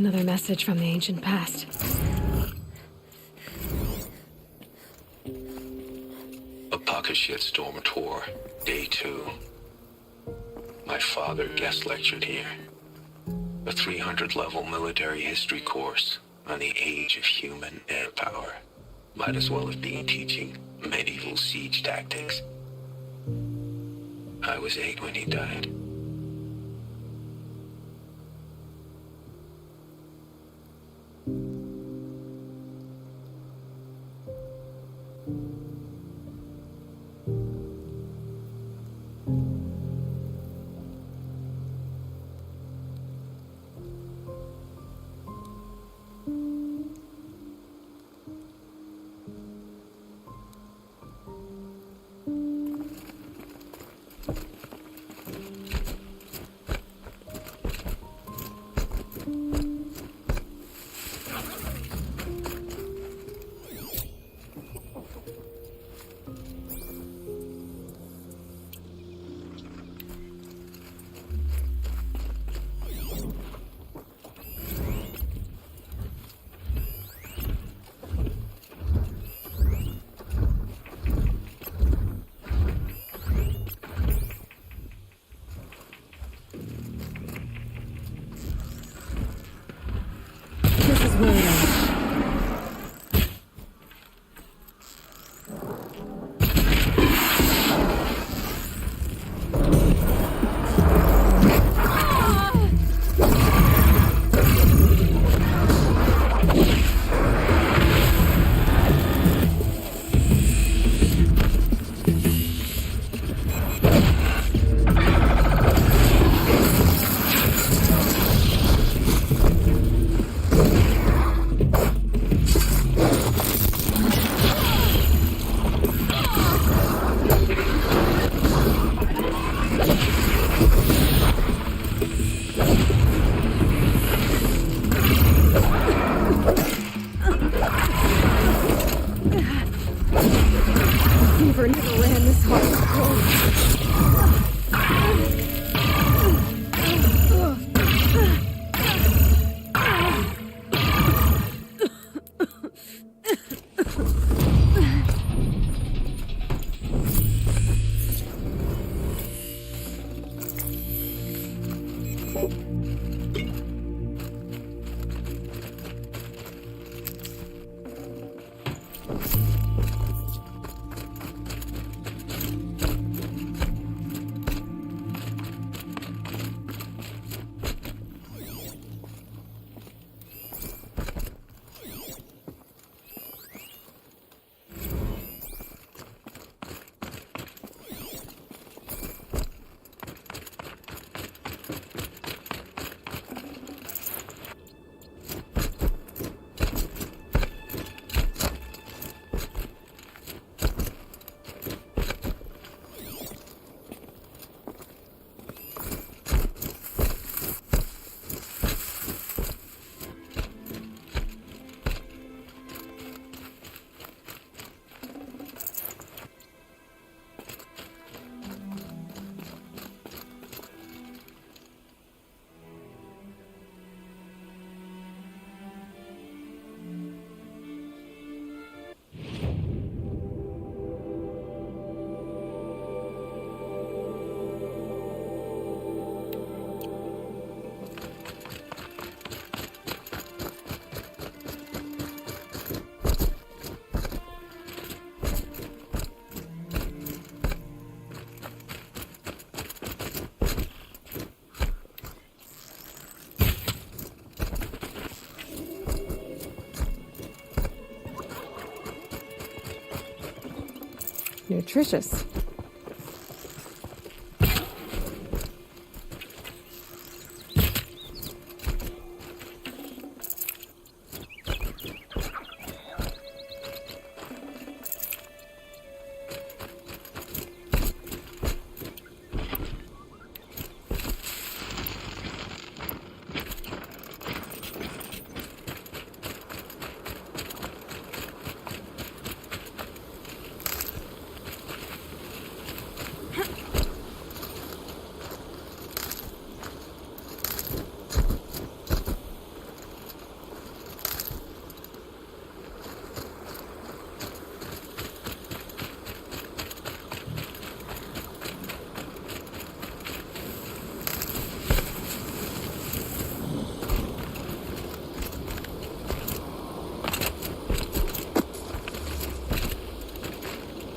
Another message from the ancient past. Apakashit Storm Tour, Day 2. My father guest lectured here. A 300-level military history course on the age of human air power. Might as well have been teaching medieval siege tactics. I was 8 when he died. This is where it ends. Fever never ran this hard before. Nutritious.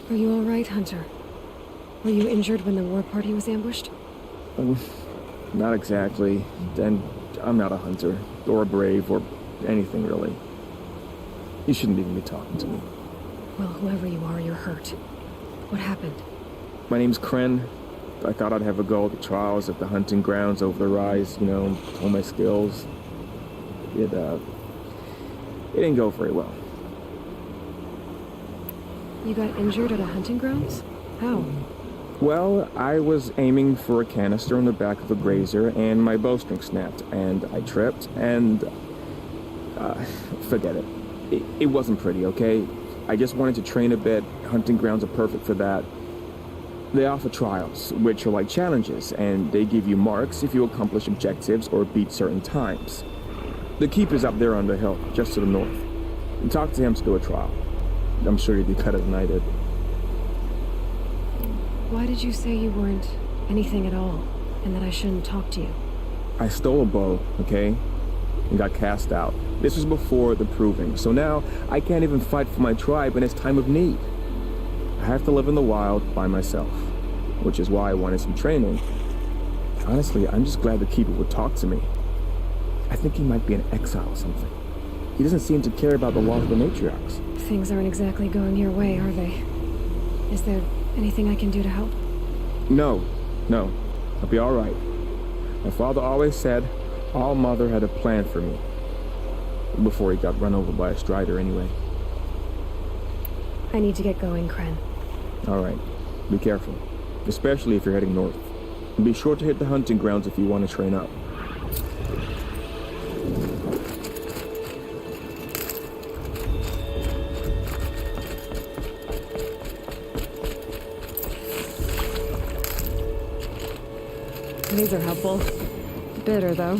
Are you all right, Hunter? Were you injured when the war party was ambushed? Not exactly. And I'm not a hunter, or a brave, or anything really. You shouldn't even be talking to me. Well, whoever you are, you're hurt. What happened? My name's Kren. I thought I'd have a go at the trials at the hunting grounds over the rise, hone my skills. It didn't go very well. You got injured at a hunting grounds? How? Well, I was aiming for a canister on the back of a grazer, and my bowstring snapped, and I tripped, and... forget it. It wasn't pretty, okay? I just wanted to train a bit. Hunting grounds are perfect for that. They offer trials, which are like challenges, and they give you marks if you accomplish objectives or beat certain times. The keeper's up there on the hill, just to the north. And talk to him to do a trial. I'm sure you'd be better than I did. Why did you say you weren't anything at all, and that I shouldn't talk to you? I stole a bow, okay? And got cast out. This was before the proving, so now I can't even fight for my tribe in its time of need. I have to live in the wild by myself, which is why I wanted some training. Honestly, I'm just glad the keeper would talk to me. I think he might be in exile or something. He doesn't seem to care about the laws of the matriarchs. Things aren't exactly going your way, are they? Is there anything I can do to help? No. I'll be all right. My father always said All Mother had a plan for me. Before he got run over by a strider anyway. I need to get going, Kren. All right. Be careful. Especially if you're heading north. And be sure to hit the hunting grounds if you want to train up. These are helpful. Bitter, though.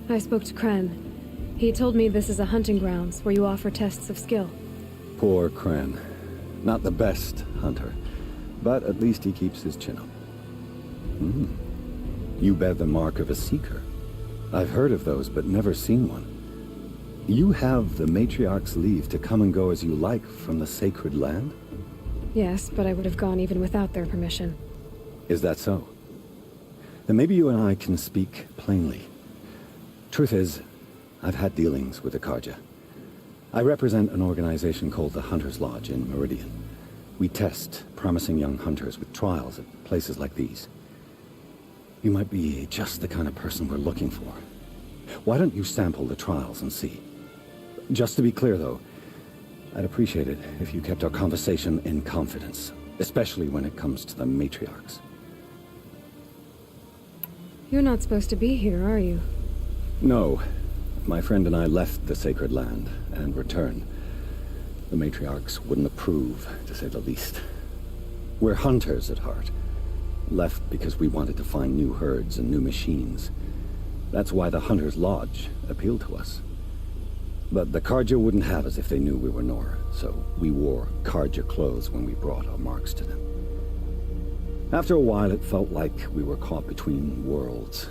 I spoke to Kren. He told me this is a hunting grounds where you offer tests of skill. Poor Kren. Not the best hunter, but at least he keeps his chin up. You bear the mark of a seeker. I've heard of those, but never seen one. You have the matriarch's leave to come and go as you like from the sacred land? Yes, but I would have gone even without their permission. Is that so? Then maybe you and I can speak plainly. Truth is, I've had dealings with the Carja. I represent an organization called the Hunter's Lodge in Meridian. We test promising young hunters with trials at places like these. You might be just the kind of person we're looking for. Why don't you sample the trials and see? Just to be clear, though, I'd appreciate it if you kept our conversation in confidence, especially when it comes to the matriarchs. You're not supposed to be here, are you? No. My friend and I left the sacred land and returned. The matriarchs wouldn't approve, to say the least. We're hunters at heart. Left because we wanted to find new herds and new machines. That's why the Hunter's Lodge appealed to us. But the Carja wouldn't have us if they knew we were Nora, so we wore Carja clothes when we brought our marks to them. After a while, it felt like we were caught between worlds.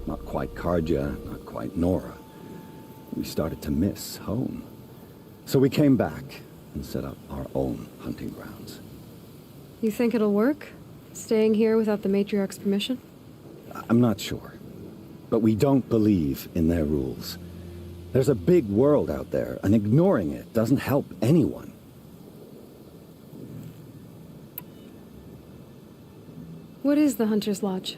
Not quite Carja, not quite Nora. We started to miss home. So we came back and set up our own hunting grounds. You think it'll work? Staying here without the matriarch's permission? I'm not sure. But we don't believe in their rules. There's a big world out there, and ignoring it doesn't help anyone. What is the Hunter's Lodge?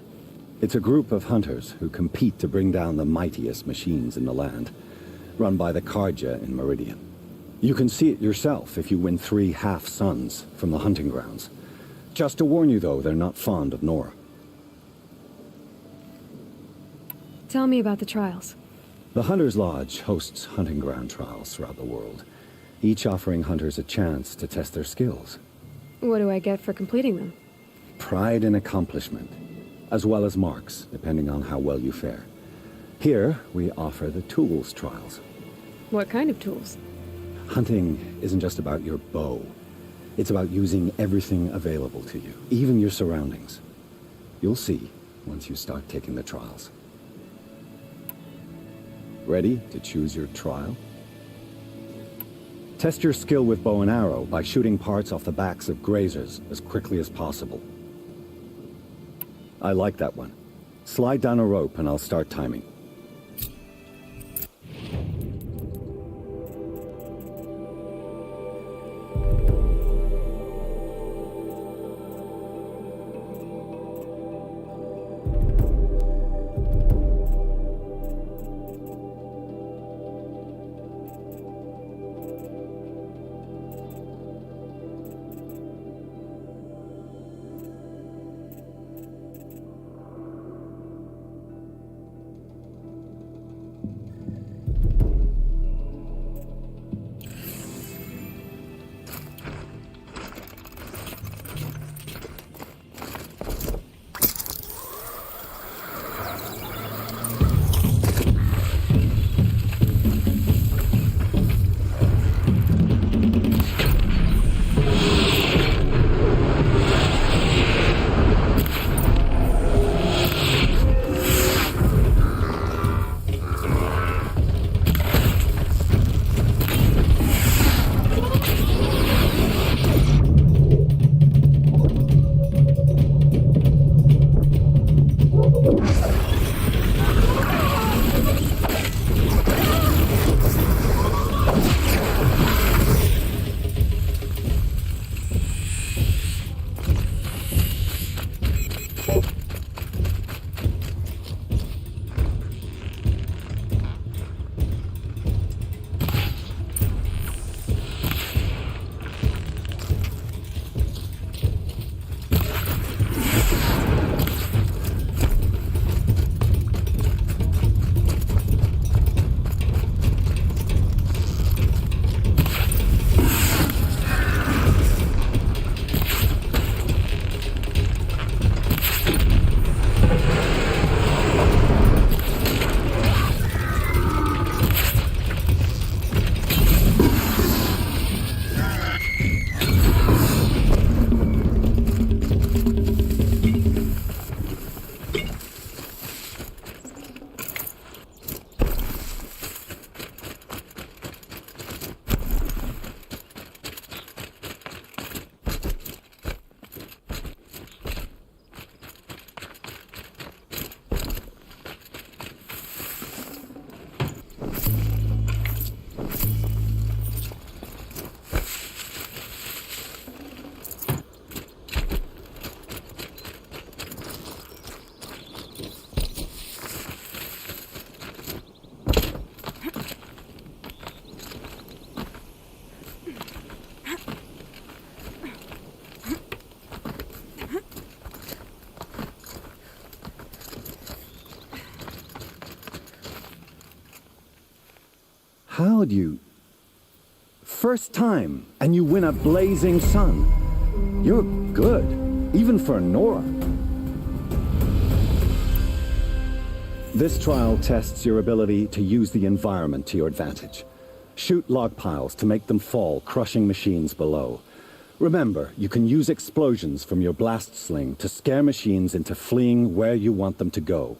It's a group of hunters who compete to bring down the mightiest machines in the land. run by the Carja in Meridian. You can see it yourself if you win 3 half-suns from the hunting grounds. Just to warn you, though, they're not fond of Nora. Tell me about the trials. The Hunter's Lodge hosts hunting ground trials throughout the world, each offering hunters a chance to test their skills. What do I get for completing them? Pride in accomplishment, as well as marks, depending on how well you fare. Here, we offer the tools trials. What kind of tools? Hunting isn't just about your bow. It's about using everything available to you, even your surroundings. You'll see once you start taking the trials. Ready to choose your trial? Test your skill with bow and arrow by shooting parts off the backs of grazers as quickly as possible. I like that one. Slide down a rope and I'll start timing. How'd you... First time, and you win a blazing sun. You're good, even for Nora. This trial tests your ability to use the environment to your advantage. Shoot log piles to make them fall, crushing machines below. Remember, you can use explosions from your blast sling to scare machines into fleeing where you want them to go.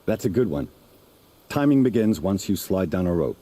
That's a good one. Timing begins once you slide down a rope.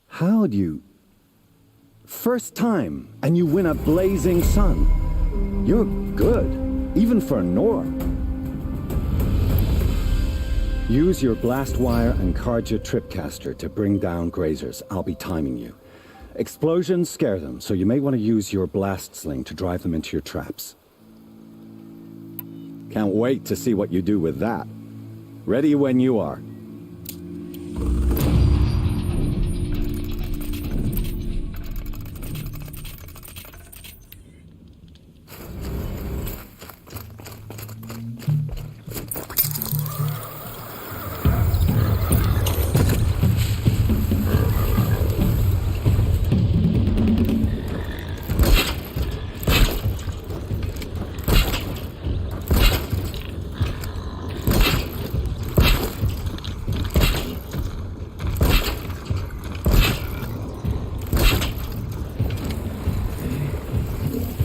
How'd you... First time, and you win a blazing sun. You're good, even for Nora. Use your blast wire and Carja tripcaster to bring down grazers. I'll be timing you. Explosions scare them, so you may want to use your blast sling to drive them into your traps. Can't wait to see what you do with that. Ready when you are.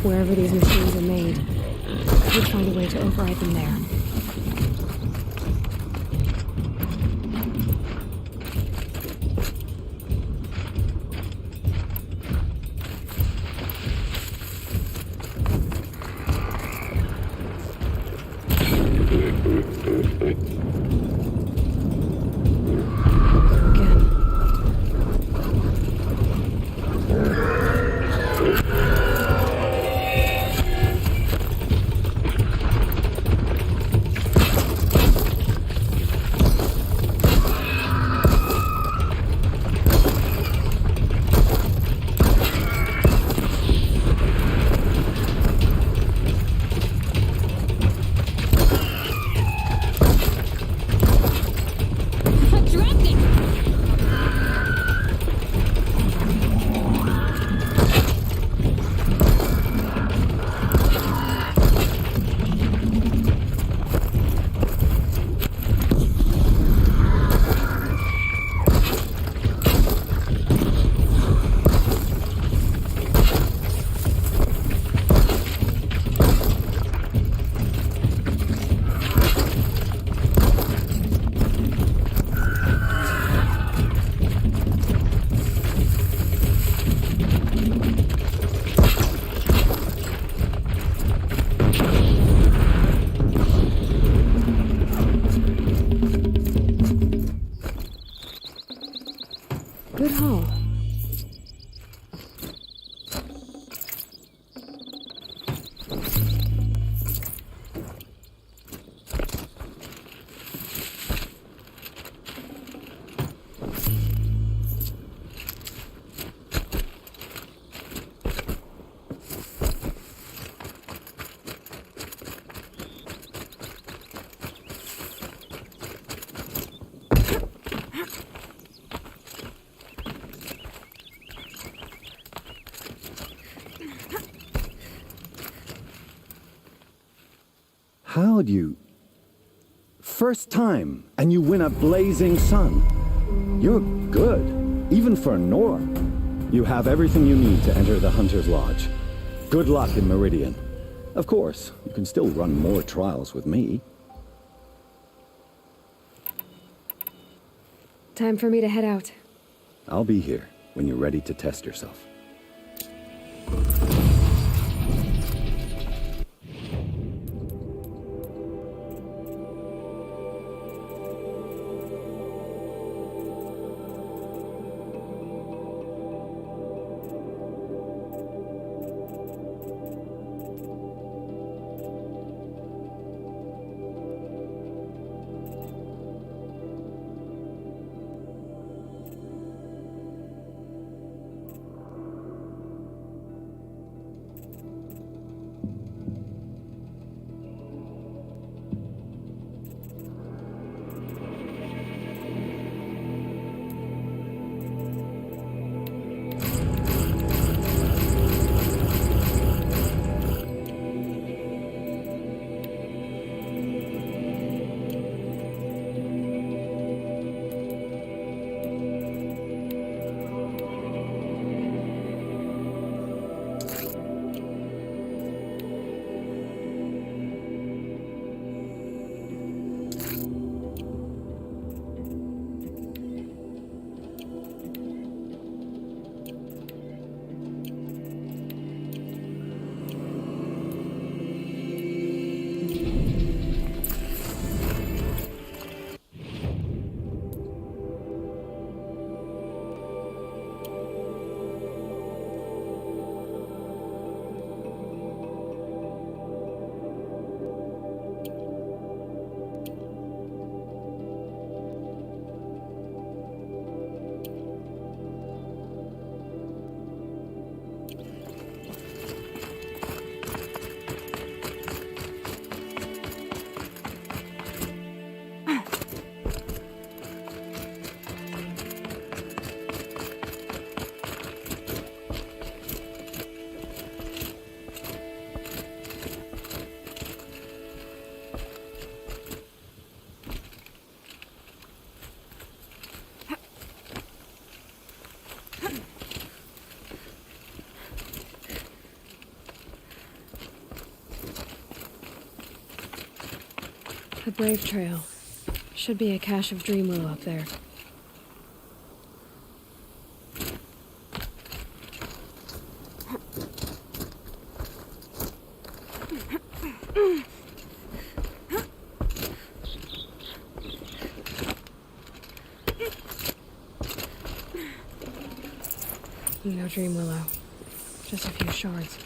Wherever these machines are made, I could find a way to override them there. Good haul. How'd you... First time, and you win a blazing sun. You're good, even for Nora. You have everything you need to enter the Hunter's Lodge. Good luck in Meridian. Of course, you can still run more trials with me. Time for me to head out. I'll be here when you're ready to test yourself. The Brave Trail. Should be a cache of Dreamwillow up there. No Dreamwillow. Just a few shards.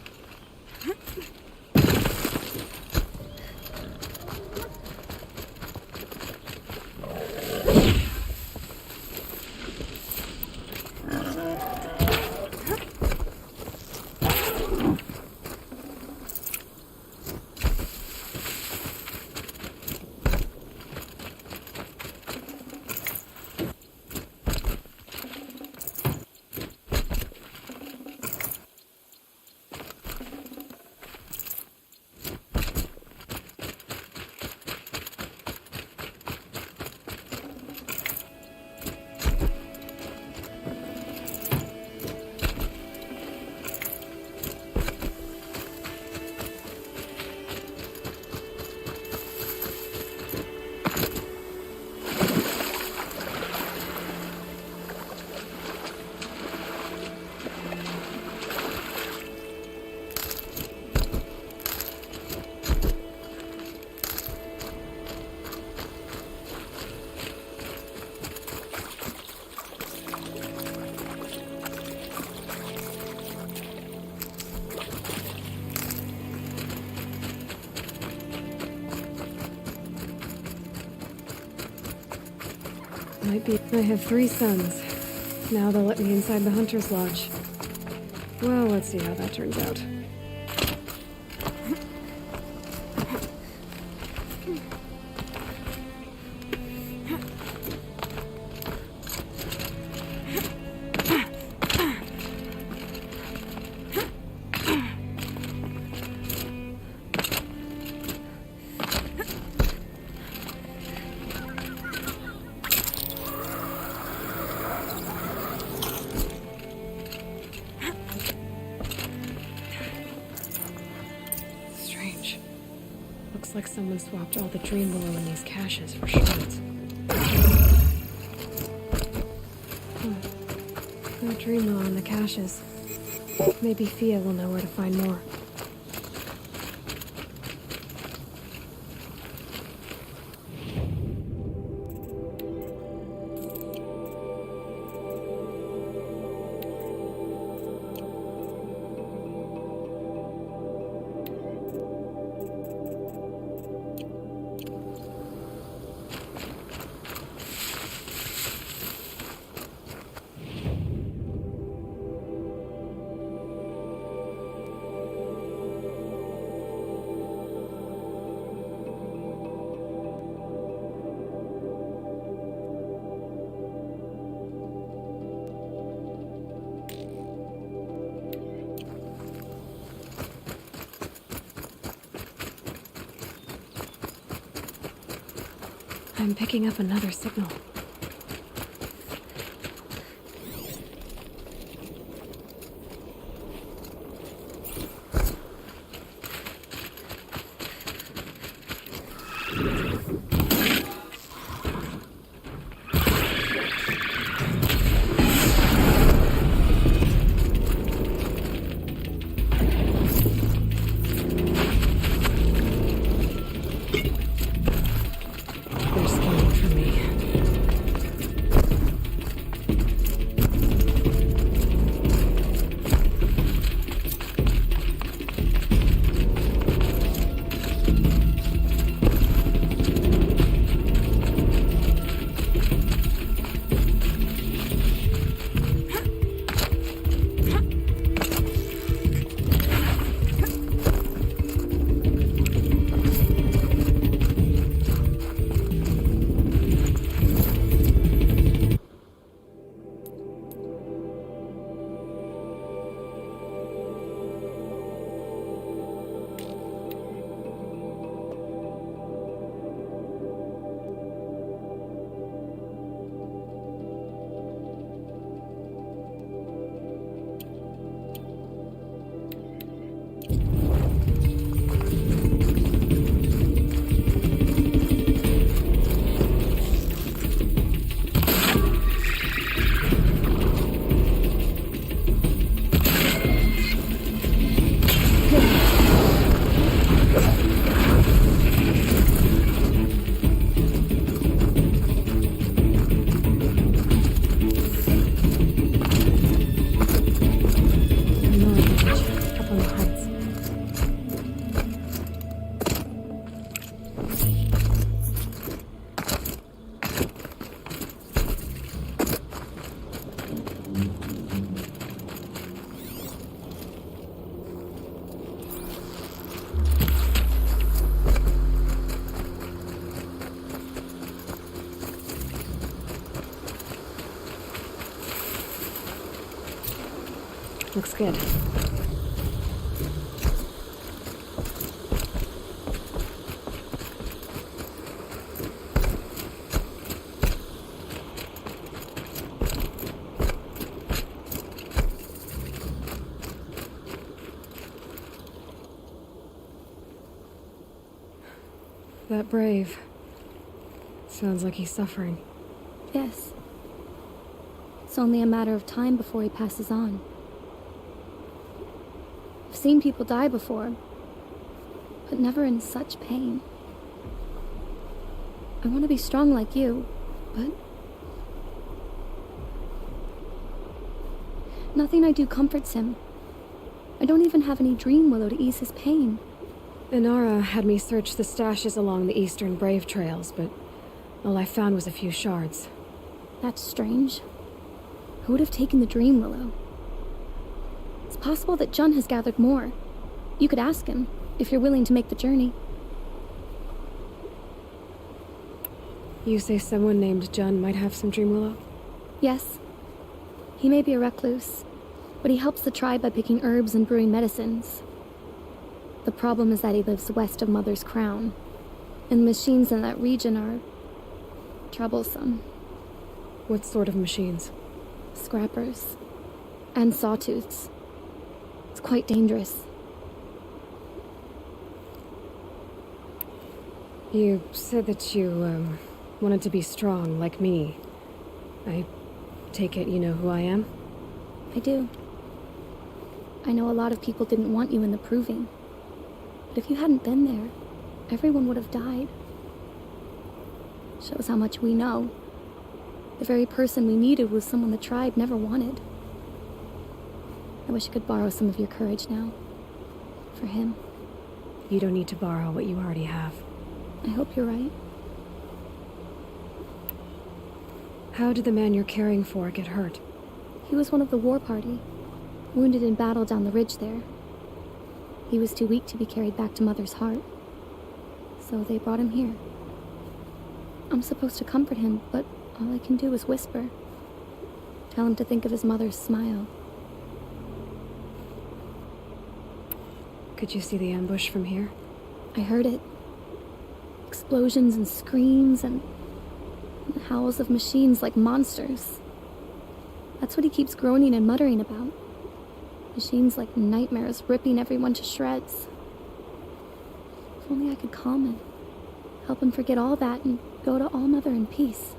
Might be. I have 3 sons. Now they'll let me inside the Hunter's Lodge. Well, let's see how that turns out. Strange. Looks like someone swapped all the Dreamwillow in these caches for shards. No Dreamwillow in the caches. Maybe Fia will know where to find more. I'm picking up another signal. They're scanning for me. Looks good. That brave. Sounds like he's suffering. Yes. It's only a matter of time before he passes on. I've seen people die before, but never in such pain. I want to be strong like you, but nothing I do comforts him. I don't even have any dream willow to ease his pain. Inara had me search the stashes along the eastern Brave trails, but all I found was a few shards. That's strange. Who would have taken the dream willow? It's possible that Jun has gathered more. You could ask him, if you're willing to make the journey. You say someone named Jun might have some dream willow? Yes. He may be a recluse, but he helps the tribe by picking herbs and brewing medicines. The problem is that he lives west of Mother's Crown, and the machines in that region are troublesome. What sort of machines? Scrappers. And sawtooths. It's quite dangerous. You said that you, wanted to be strong, like me. I take it you know who I am? I do. I know a lot of people didn't want you in the Proving. But if you hadn't been there, everyone would have died. Shows how much we know. The very person we needed was someone the tribe never wanted. I wish I could borrow some of your courage now. For him. You don't need to borrow what you already have. I hope you're right. How did the man you're caring for get hurt? He was one of the war party, wounded in battle down the ridge there. He was too weak to be carried back to Mother's heart, so they brought him here. I'm supposed to comfort him, but all I can do is whisper. Tell him to think of his mother's smile. Could you see the ambush from here? I heard it. Explosions and screams and howls of machines like monsters. That's what he keeps groaning and muttering about. Machines like nightmares ripping everyone to shreds. If only I could calm him. Help him forget all that and go to All Mother in peace.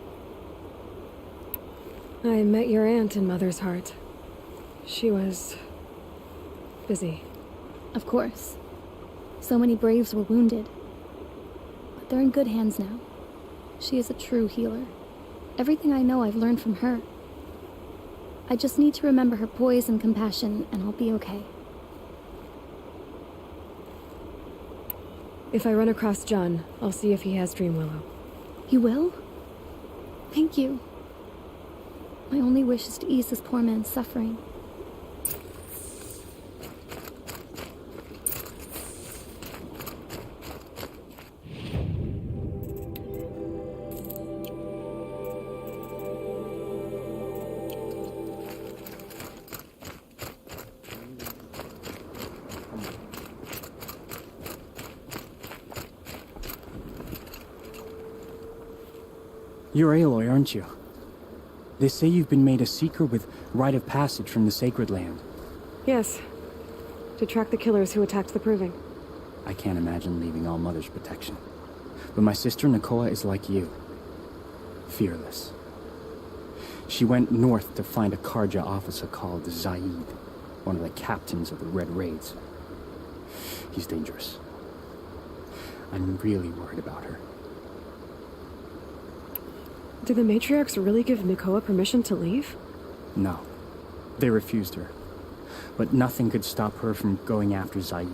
I met your aunt in Mother's Heart. She was busy. Of course. So many Braves were wounded. But they're in good hands now. She is a true healer. Everything I know I've learned from her. I just need to remember her poise and compassion, and I'll be okay. If I run across Jun, I'll see if he has Dream Willow. You will? Thank you. My only wish is to ease this poor man's suffering. You're Aloy, aren't you? They say you've been made a seeker with rite of passage from the Sacred Land. Yes. To track the killers who attacked the Proving. I can't imagine leaving All Mother's protection. But my sister Nakoa is like you. Fearless. She went north to find a Karja officer called Zaid, one of the captains of the Red Raids. He's dangerous. I'm really worried about her. Did the matriarchs really give Nakoa permission to leave? No. They refused her. But nothing could stop her from going after Zaid.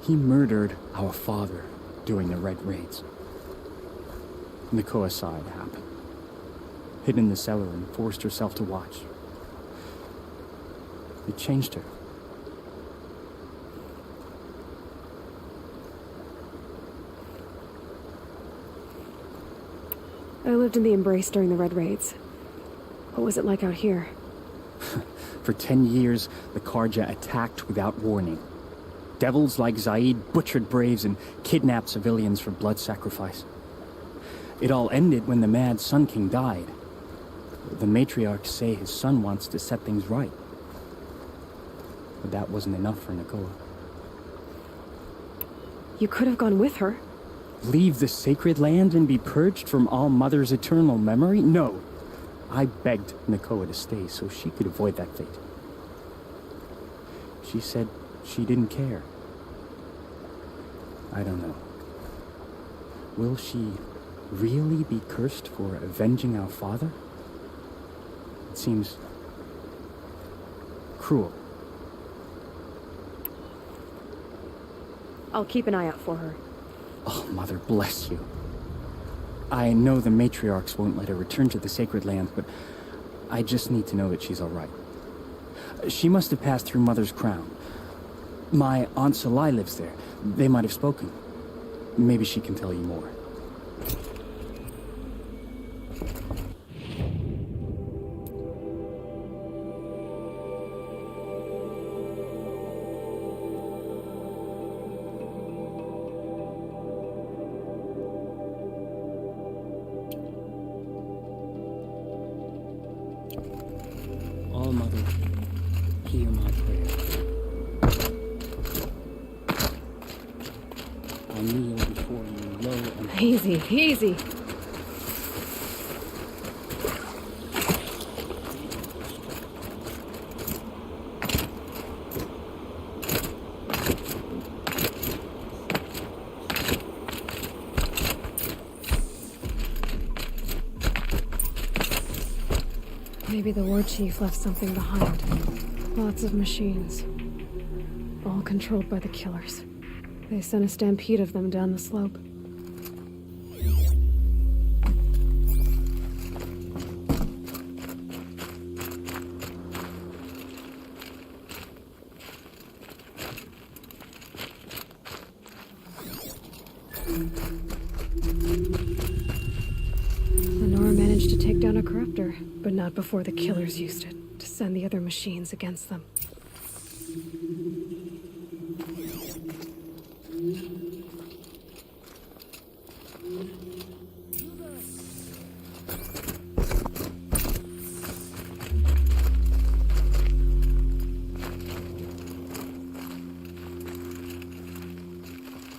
He murdered our father during the Red Raids. Nakoa saw it happen. Hid in the cellar and forced herself to watch. It changed her. I lived in the Embrace during the Red Raids. What was it like out here? For 10 years, the Karja attacked without warning. Devils like Zaid butchered braves and kidnapped civilians for blood sacrifice. It all ended when the Mad Sun King died. The matriarchs say his son wants to set things right. But that wasn't enough for Nakoa. You could have gone with her. Leave the sacred land and be purged from All Mother's eternal memory? No. I begged Nakoa to stay so she could avoid that fate. She said she didn't care. I don't know. Will she really be cursed for avenging our father? It seems cruel. I'll keep an eye out for her. Oh, Mother bless you. I know the matriarchs won't let her return to the Sacred Land, but I just need to know that she's all right. She must have passed through Mother's crown. My Aunt Salai lives there. They might have spoken. Maybe she can tell you more. All Mother, hear my prayer. I kneel before you low and... Easy, easy. Maybe the war chief left something behind. Lots of machines. All controlled by the killers. They sent a stampede of them down the slope. Lenora managed to take down a corruptor, but not before the killers used it to send the other machines against them.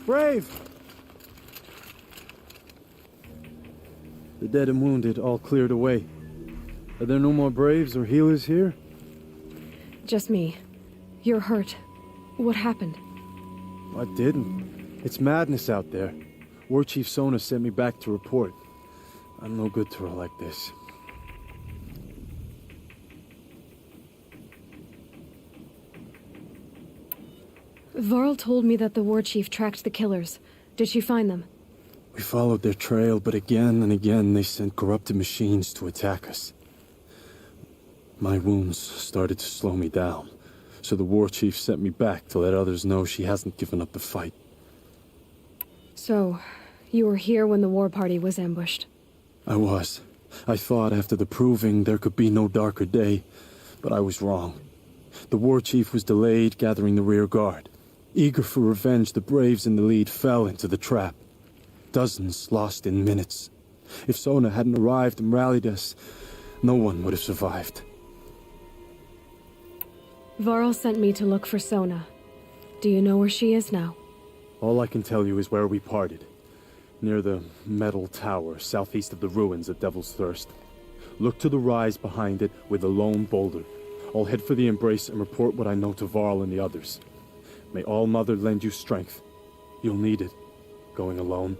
Brave! The dead and wounded all cleared away. Are there no more Braves or healers here? Just me. You're hurt. What happened? I didn't. It's madness out there. War Chief Sona sent me back to report. I'm no good to her like this. Varl told me that the war chief tracked the killers. Did she find them? We followed their trail, but again and again they sent corrupted machines to attack us. My wounds started to slow me down, so the war chief sent me back to let others know she hasn't given up the fight. So, you were here when the war party was ambushed? I was. I thought after the proving there could be no darker day, but I was wrong. The war chief was delayed gathering the rear guard. Eager for revenge, the Braves in the lead fell into the trap. Dozens lost in minutes. If Sona hadn't arrived and rallied us, no one would have survived. Varl sent me to look for Sona. Do you know where she is now? All I can tell you is where we parted. Near the metal tower, southeast of the ruins at Devil's Thirst. Look to the rise behind it with a lone boulder. I'll head for the Embrace and report what I know to Varl and the others. May All Mother lend you strength. You'll need it, going alone.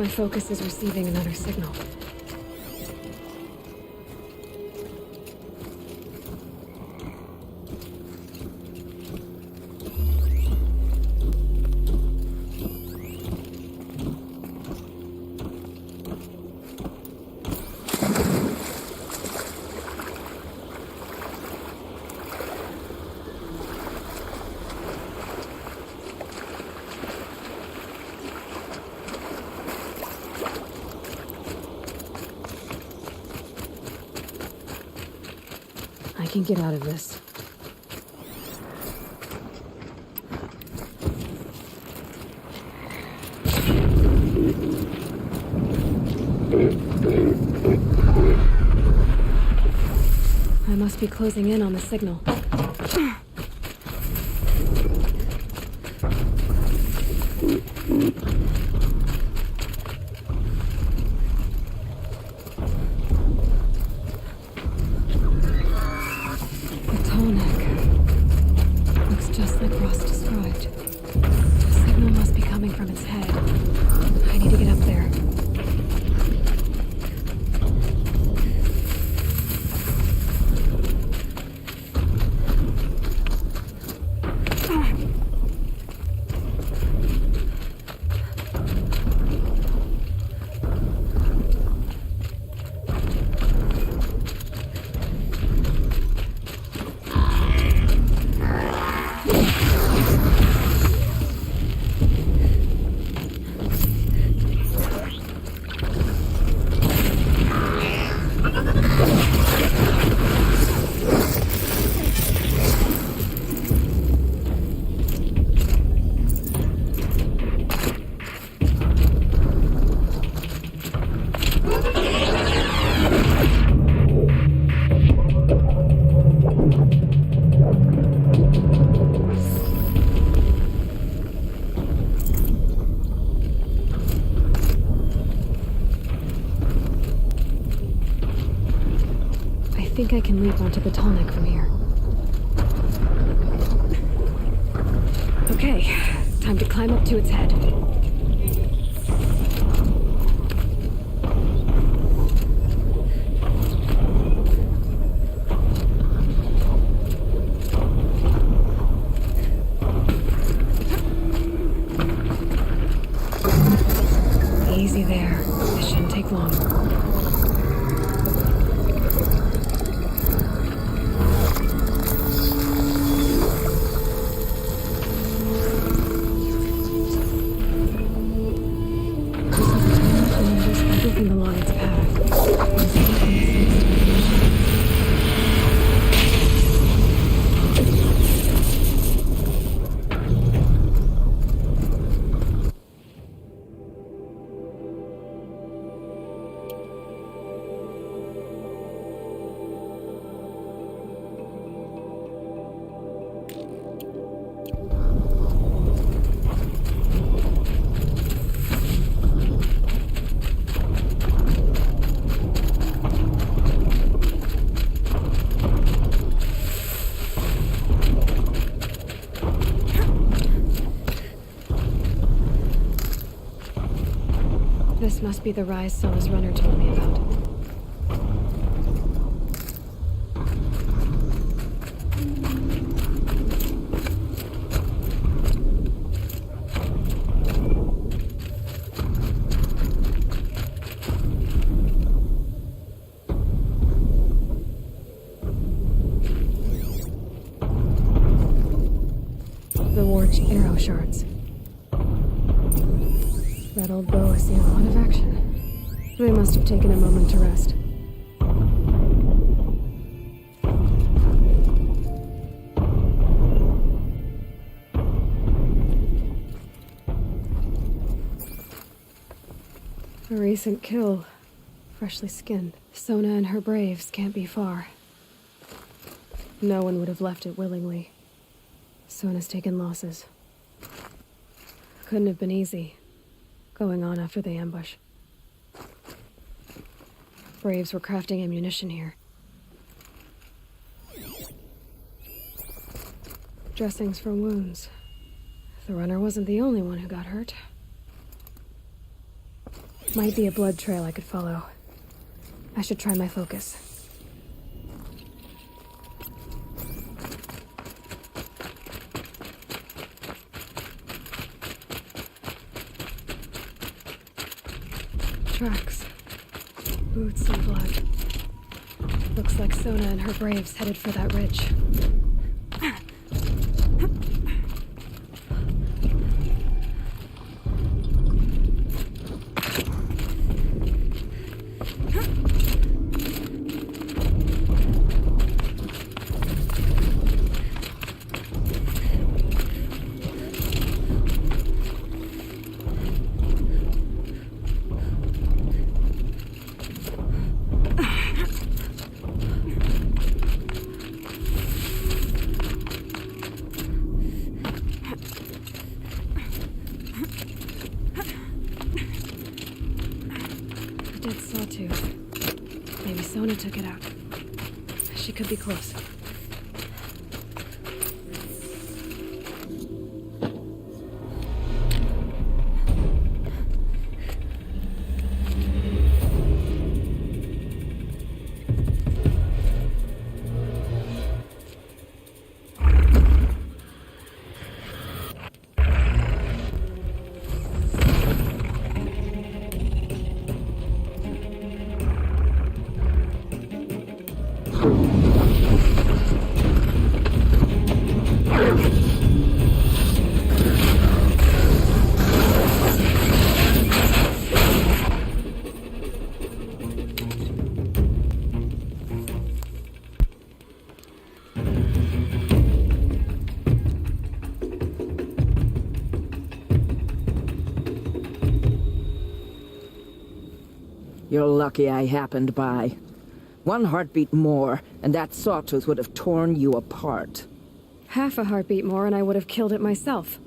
My focus is receiving another signal. I can get out of this. I must be closing in on the signal. Looks just like Ross described. The signal must be coming from its head. I need to get up there. I think I can leap onto the Tallneck from here. Okay, time to climb up to its head. Easy there. This shouldn't take long. Everything along its path. This must be the rise Sona's runner told me about. The Warch arrow shards. That old bow has seen a lot of action. They must have taken a moment to rest. A recent kill. Freshly skinned. Sona and her braves can't be far. No one would have left it willingly. Sona's taken losses. Couldn't have been easy. Going on after the ambush. Braves were crafting ammunition here. Dressings for wounds. The runner wasn't the only one who got hurt. Might be a blood trail I could follow. I should try my focus. Tracks. Boots and blood. Looks like Sona and her braves headed for that ridge. Dead sawtooth. Maybe Sona took it out. She could be close. You're lucky I happened by. One heartbeat more, and that sawtooth would have torn you apart. Half a heartbeat more and I would have killed it myself.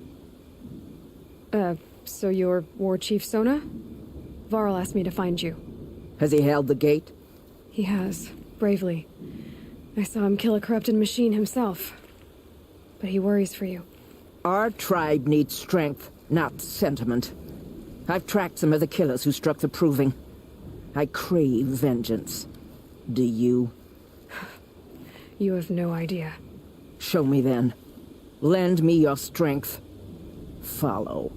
So you're War Chief Sona? Varl asked me to find you. Has he held the gate? He has, bravely. I saw him kill a corrupted machine himself. But he worries for you. Our tribe needs strength, not sentiment. I've tracked some of the killers who struck the Proving. I crave vengeance. Do you? You have no idea. Show me then. Lend me your strength. Follow.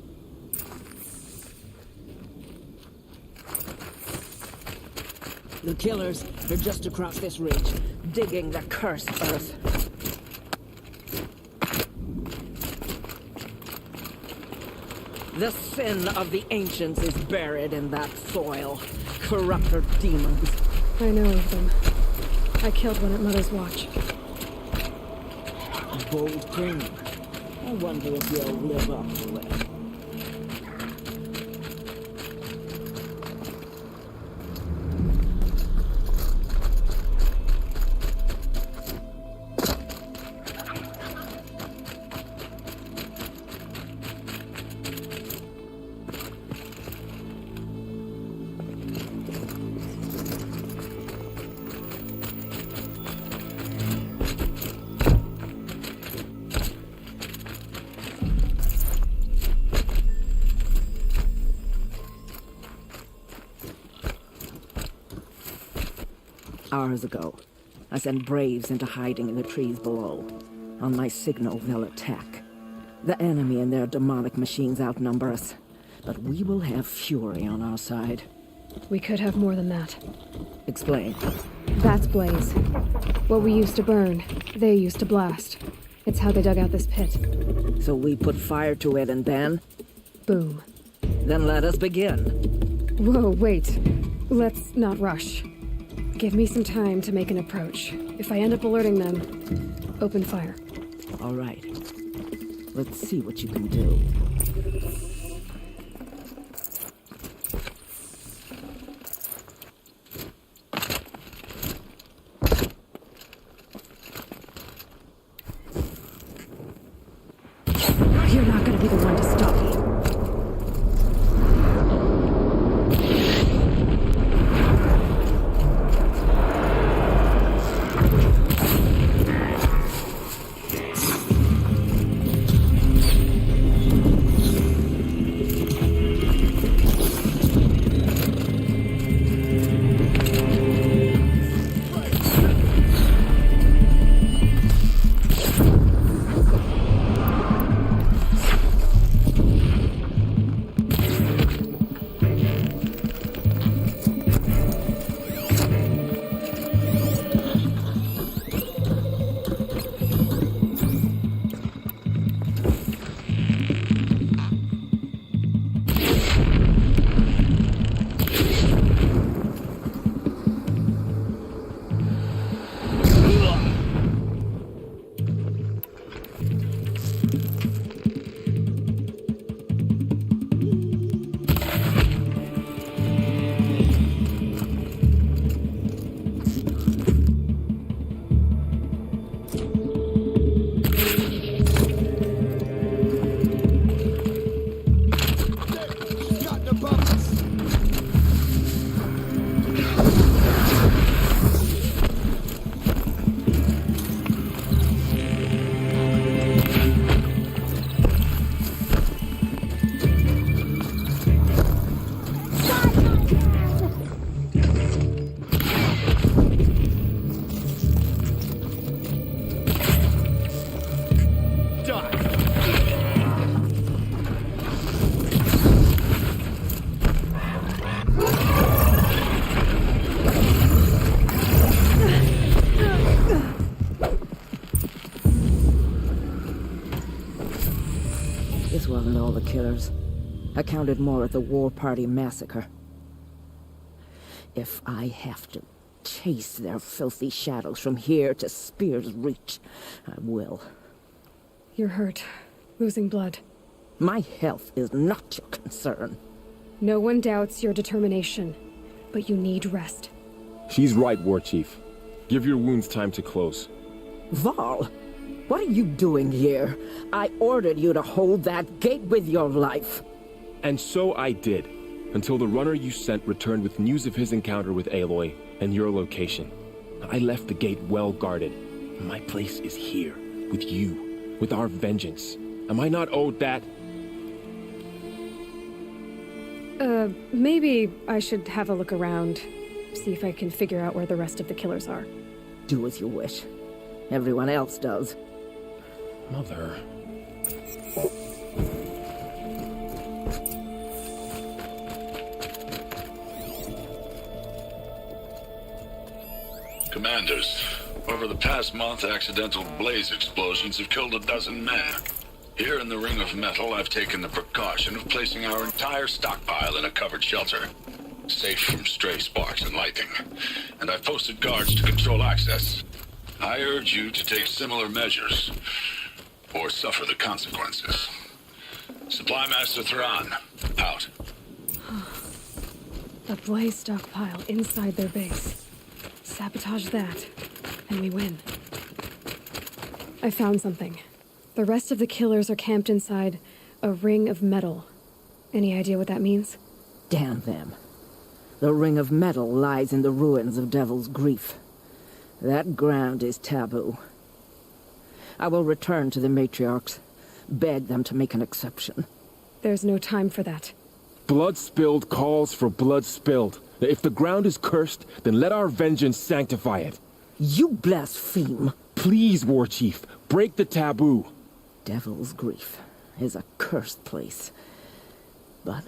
The killers are just across this ridge, digging the cursed earth. The sin of the ancients is buried in that soil. Corrupter demons. I know of them. I killed one at Mother's Watch. Bold thing. I wonder if you'll live up to it. Hours ago, I sent Braves into hiding in the trees below. On my signal, they'll attack. The enemy and their demonic machines outnumber us, but we will have fury on our side. We could have more than that. Explain. That's Blaze. What we used to burn, they used to blast. It's how they dug out this pit. So we put fire to it and then? Boom. Then let us begin. Whoa, wait. Let's not rush. Give me some time to make an approach. If I end up alerting them, open fire. All right. Let's see what you can do. You're not gonna be the one to stop me. wasn't all the killers. I counted more at the War Party massacre. If I have to chase their filthy shadows from here to Spear's Reach, I will. You're hurt. Losing blood. My health is not your concern. No one doubts your determination, but you need rest. She's right, War Chief. Give your wounds time to close. Val, what are you doing here? I ordered you to hold that gate with your life. And so I did, until the runner you sent returned with news of his encounter with Aloy and your location. I left the gate well guarded. My place is here, with you, with our vengeance. Am I not owed that? Maybe I should have a look around, see if I can figure out where the rest of the killers are. Do as you wish. Everyone else does. Mother... Commanders, over the past month, accidental blaze explosions have killed 12 men. Here in the Ring of Metal, I've taken the precaution of placing our entire stockpile in a covered shelter, safe from stray sparks and lightning. And I've posted guards to control access. I urge you to take similar measures, or suffer the consequences. Supply Master Thrawn, out. A blaze stockpile inside their base. Sabotage that, and we win. I found something. The rest of the killers are camped inside a ring of metal. Any idea what that means? Damn them. The Ring of Metal lies in the ruins of Devil's Grief. That ground is taboo. I will return to the matriarchs, beg them to make an exception. There's no time for that. Blood spilled calls for blood spilled. If the ground is cursed, then let our vengeance sanctify it. You blaspheme! Please, War Chief, break the taboo. Devil's Grief is a cursed place. But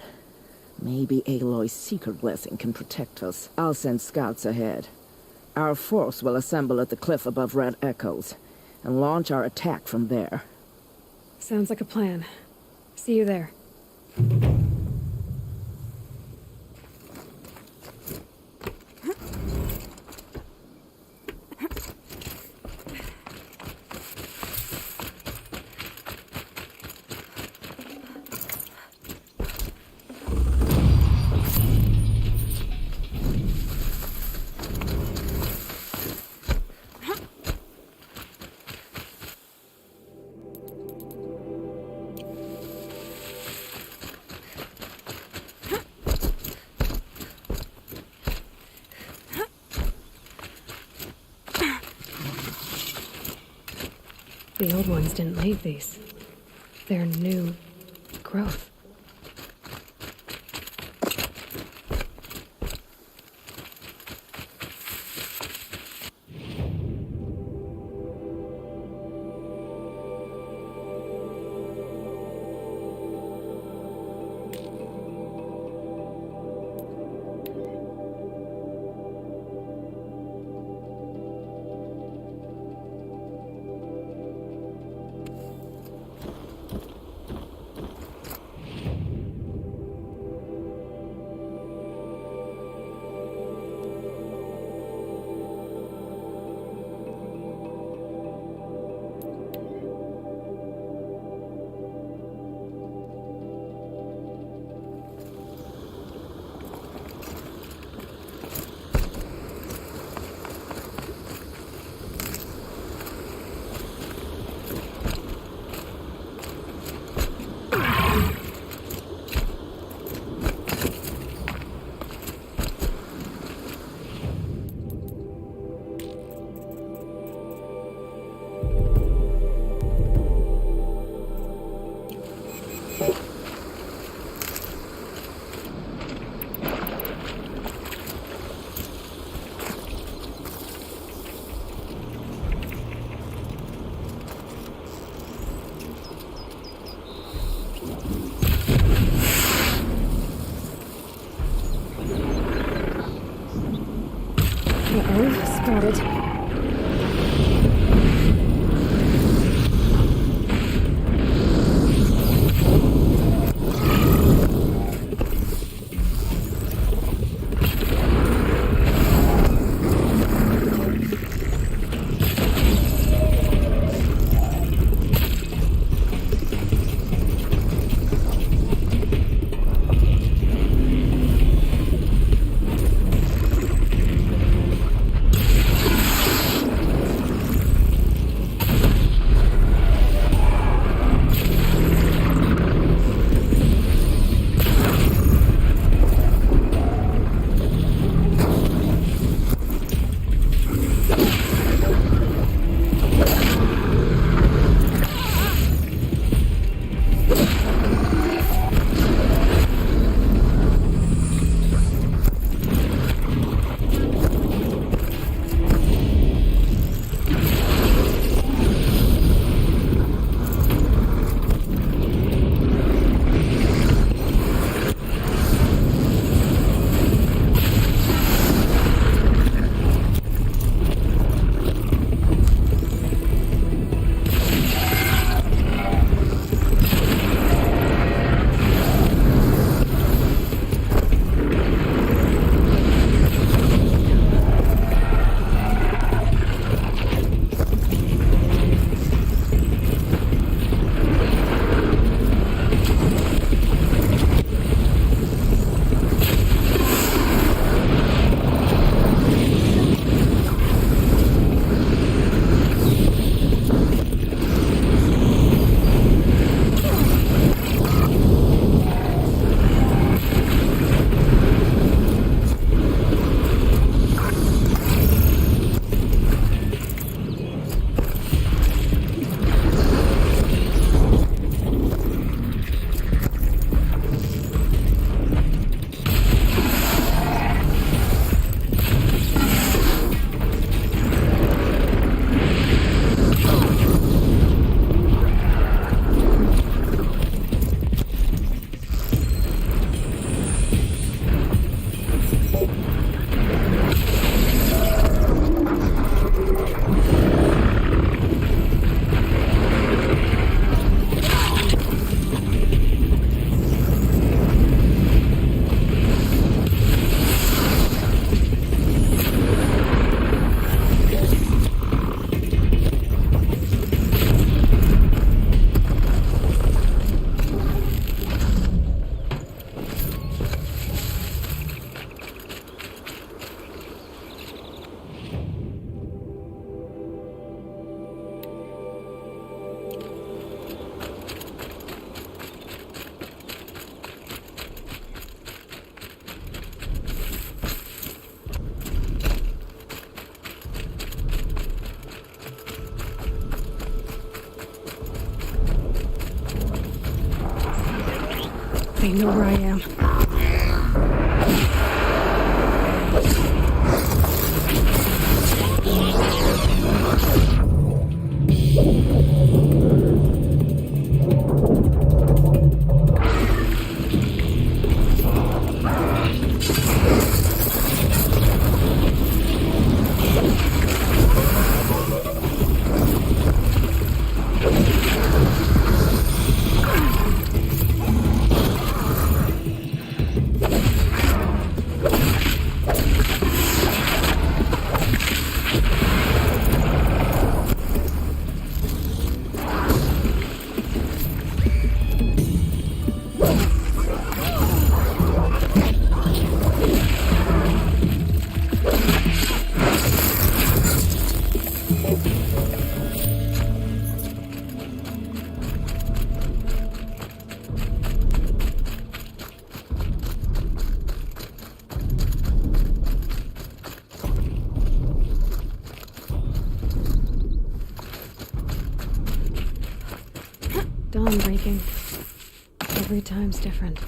maybe Aloy's secret blessing can protect us. I'll send scouts ahead. Our force will assemble at the cliff above Red Echoes, and launch our attack from there. Sounds like a plan. See you there. The old ones didn't leave these. They're new growth. Spotted. They know where I am. Dawn breaking. Every time's different.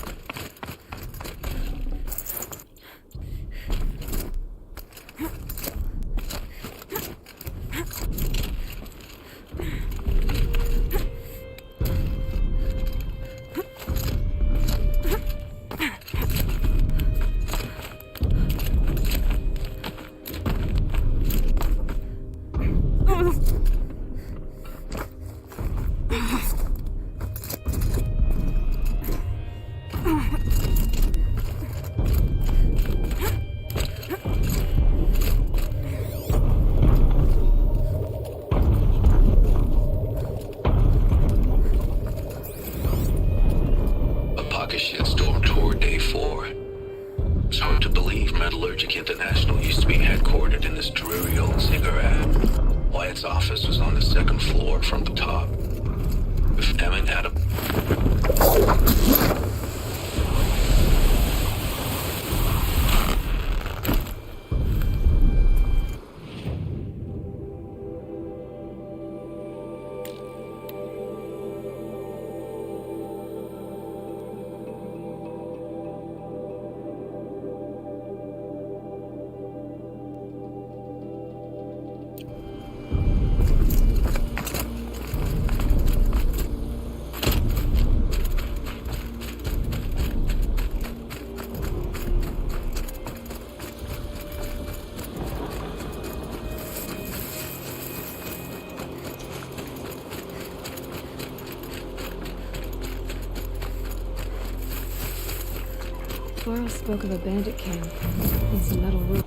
A pocket shitstorm tour day 4. It's hard to believe Metallurgic International used to be headquartered in this dreary old ziggurat. Wyatt's office was on the 2nd floor from the top. If Emmett had a... Quarles spoke of a bandit camp and some metal roof.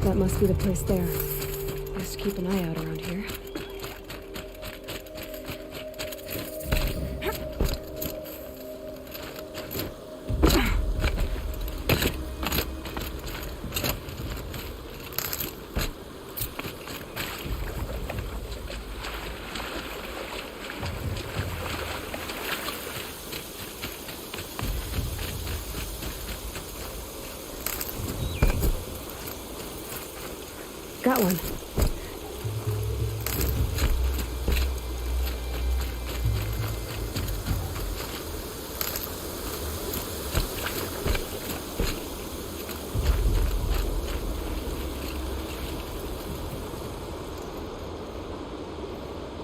That must be the place there. Best keep an eye out around here. Got one.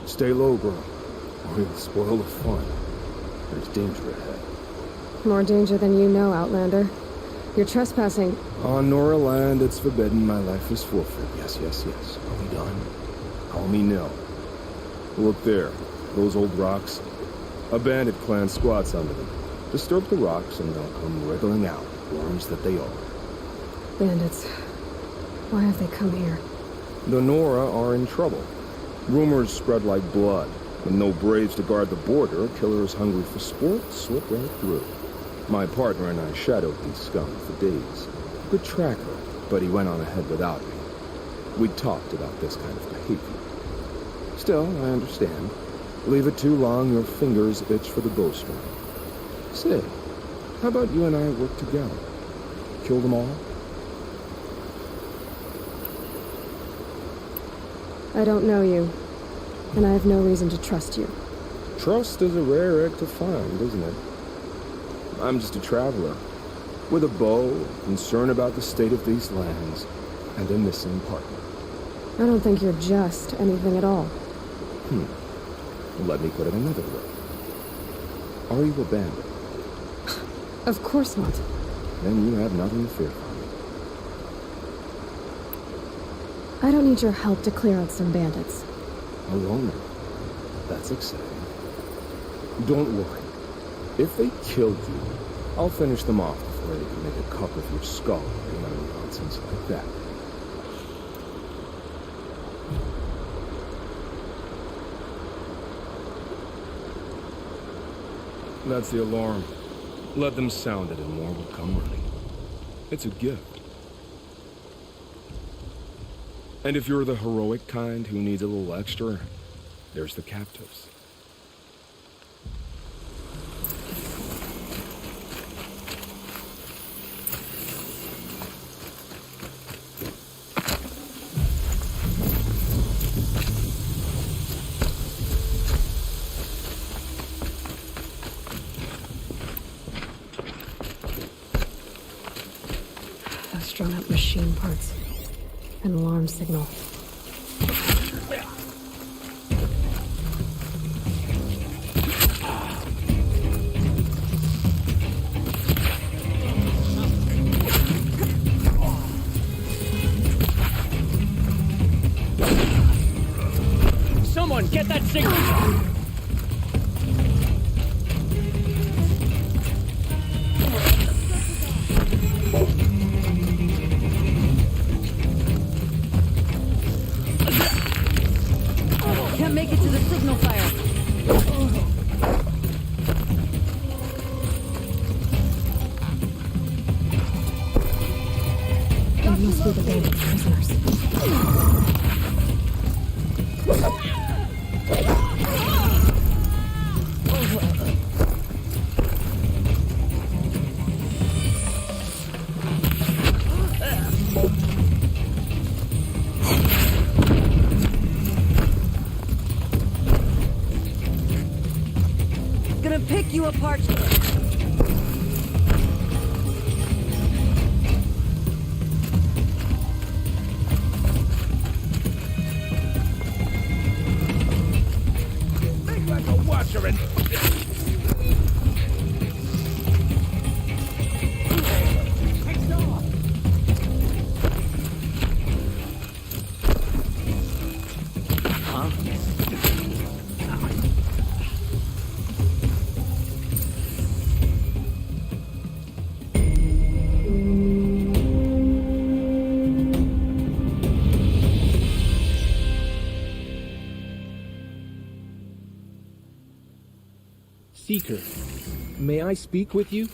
Stay low, bro, or you'll spoil the fun. There's danger ahead. More danger than you know, Outlander. You're trespassing. On Nora land, it's forbidden. My life is forfeit. Yes, yes, yes. Are we done? Call me Nil. Look there. Those old rocks. A bandit clan squats under them. Disturb the rocks and they'll come wriggling out, worms that they are. Bandits. Why have they come here? The Nora are in trouble. Rumors spread like blood. With no braves to guard the border, killers hungry for sport slip right through. My partner and I shadowed these scum for days. Good tracker, but he went on ahead without me. We talked about this kind of behavior. Still, I understand. Leave it too long, your fingers itch for the bowstring. Say, How about you and I work together? Kill them all? I don't know you, and I have no reason to trust you. Trust is a rare egg to find, isn't it? I'm just a traveler, with a bow, concerned about the state of these lands, and a missing partner. I don't think you're just anything at all. Let me put it another way. Are you a bandit? Of course not. Then you have nothing to fear from me. I don't need your help to clear out some bandits. A loner. That's exciting. Don't worry. If they kill you, I'll finish them off before they can make a cup of your skull or nonsense like that. That's the alarm. Let them sound it and more will come running. It's a gift. And if you're the heroic kind who needs a little extra, there's the captives. Those drawn up machine parts. An alarm signal. Someone get that signal! Can't make it to the signal fire. They must be the bandit prisoners. Gonna pick you apart. Think like a watcher and... Seeker, may I speak with you?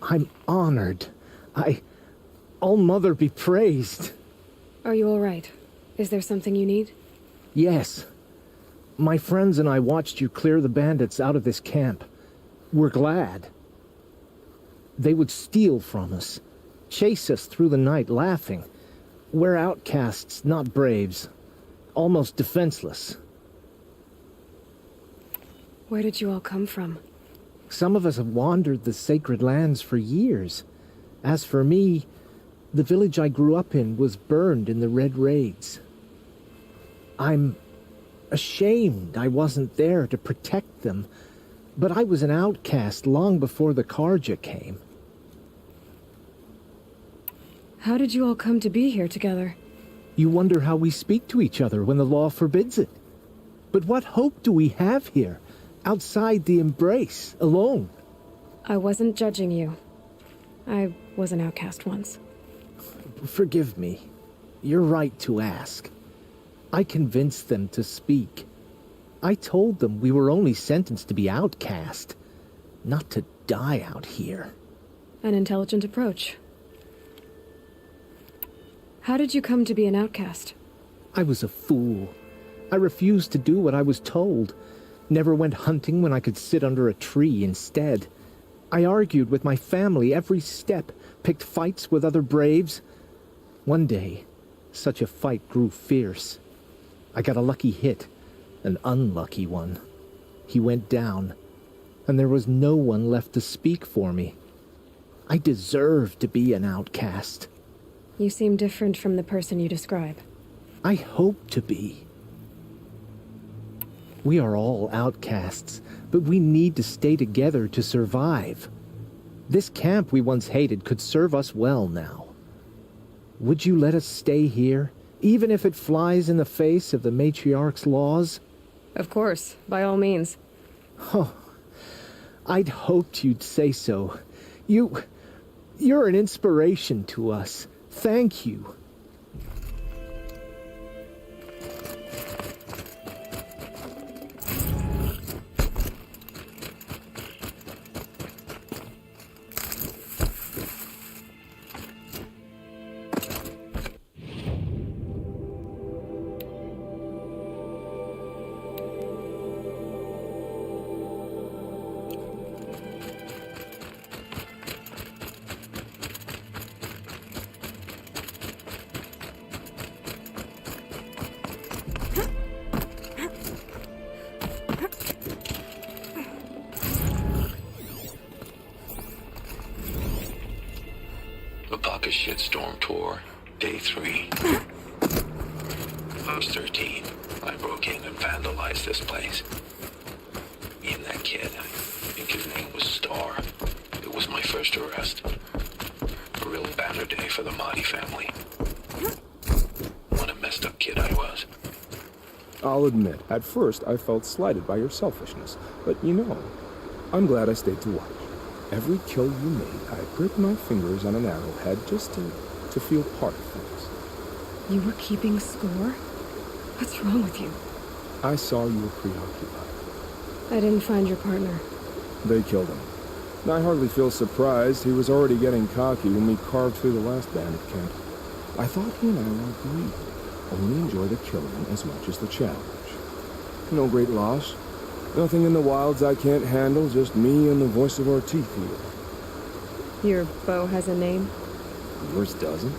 I'm honored. All-Mother be praised. Are you all right? Is there something you need? Yes. My friends and I watched you clear the bandits out of this camp. We're glad. They would steal from us. chase us through the night laughing. We're outcasts, not braves. Almost defenseless. Where did you all come from? Some of us have wandered the sacred lands for years. As for me, the village I grew up in was burned in the Red Raids. I'm ashamed I wasn't there to protect them, but I was an outcast long before the Karja came. How did you all come to be here together? You wonder how we speak to each other when the law forbids it. But what hope do we have here, outside the embrace, alone? I wasn't judging you. I was an outcast once. Forgive me. You're right to ask. I convinced them to speak. I told them we were only sentenced to be outcast, not to die out here. An intelligent approach. How did you come to be an outcast? I was a fool. I refused to do what I was told. Never went hunting when I could sit under a tree instead. I argued with my family every step, picked fights with other braves. One day, such a fight grew fierce. I got a lucky hit, an unlucky one. He went down, and there was no one left to speak for me. I deserved to be an outcast. You seem different from the person you describe. I hope to be. We are all outcasts, but we need to stay together to survive. This camp we once hated could serve us well now. Would you let us stay here, even if it flies in the face of the matriarch's laws? Of course, by all means. Oh, I'd hoped you'd say so. You're an inspiration to us. Thank you. Apaka Shitstorm Tour, Day 3. I was 13. I broke in and vandalized this place. Me and that kid, I think his name was Star. It was my first arrest. A real banner day for the Mahdi family. What a messed up kid I was. I'll admit, at first I felt slighted by your selfishness, but you know, I'm glad I stayed to watch. Every kill you made, I gripped my fingers on an arrowhead just to feel part of things. You were keeping score? What's wrong with you? I saw you were preoccupied. I didn't find your partner. They killed him. I hardly feel surprised. He was already getting cocky when we carved through the last bandit camp. I thought he and I were agreed. Only enjoy the killing as much as the challenge. No great loss. Nothing in the wilds I can't handle, just me and the voice of our teeth here. Your bow has a name? Yours doesn't.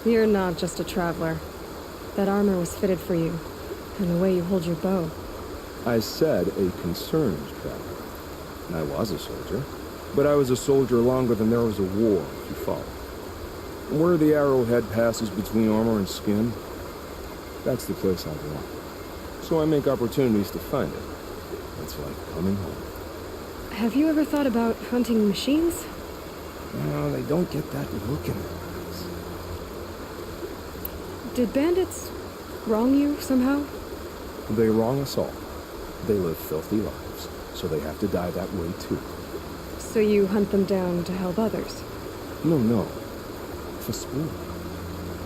You're not just a traveler. That armor was fitted for you, and the way you hold your bow. I said a concerned traveler. I was a soldier, but I was a soldier longer than there was a war, if you follow. Where the arrowhead passes between armor and skin, that's the place I belong. So I make opportunities to find it. It's like coming home. Have you ever thought about hunting machines? No, they don't get that look in their eyes. Did bandits wrong you somehow? They wrong us all. They live filthy lives, so they have to die that way too. So you hunt them down to help others? No. For sport.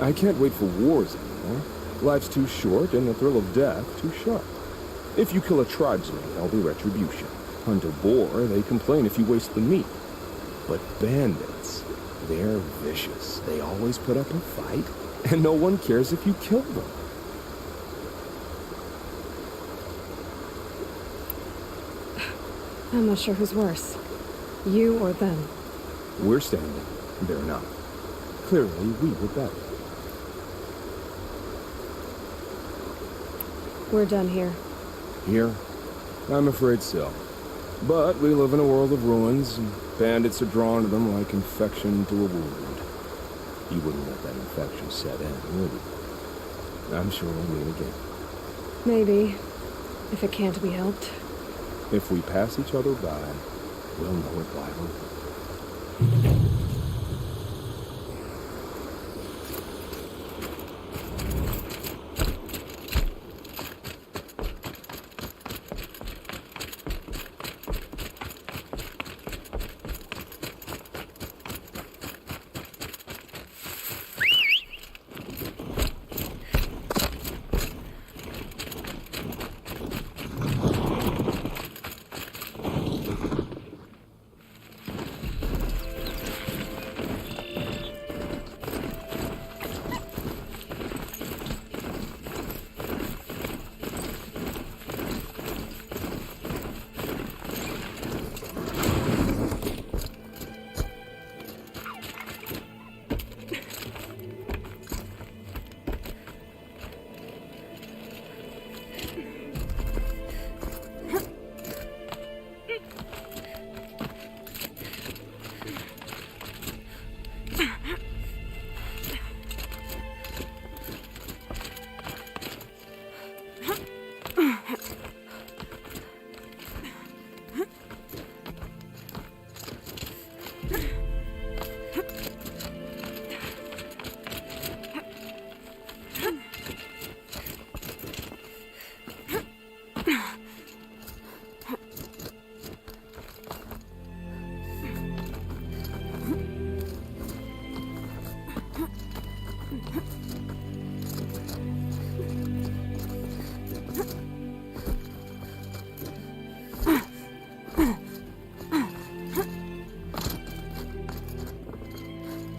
I can't wait for wars anymore. Life's too short and the thrill of death too sharp. If you kill a tribesman, there'll be retribution. Hunt a boar, they complain if you waste the meat. But bandits, they're vicious. They always put up a fight, and no one cares if you kill them. I'm not sure who's worse. You or them. We're standing, they're not. Clearly, we were better. We're done here. Here? I'm afraid so. But we live in a world of ruins, and bandits are drawn to them like infection to a wound. You wouldn't let that infection set in, would you? I'm sure we'll meet again. Maybe. If it can't be helped. If we pass each other by, we'll know it violently.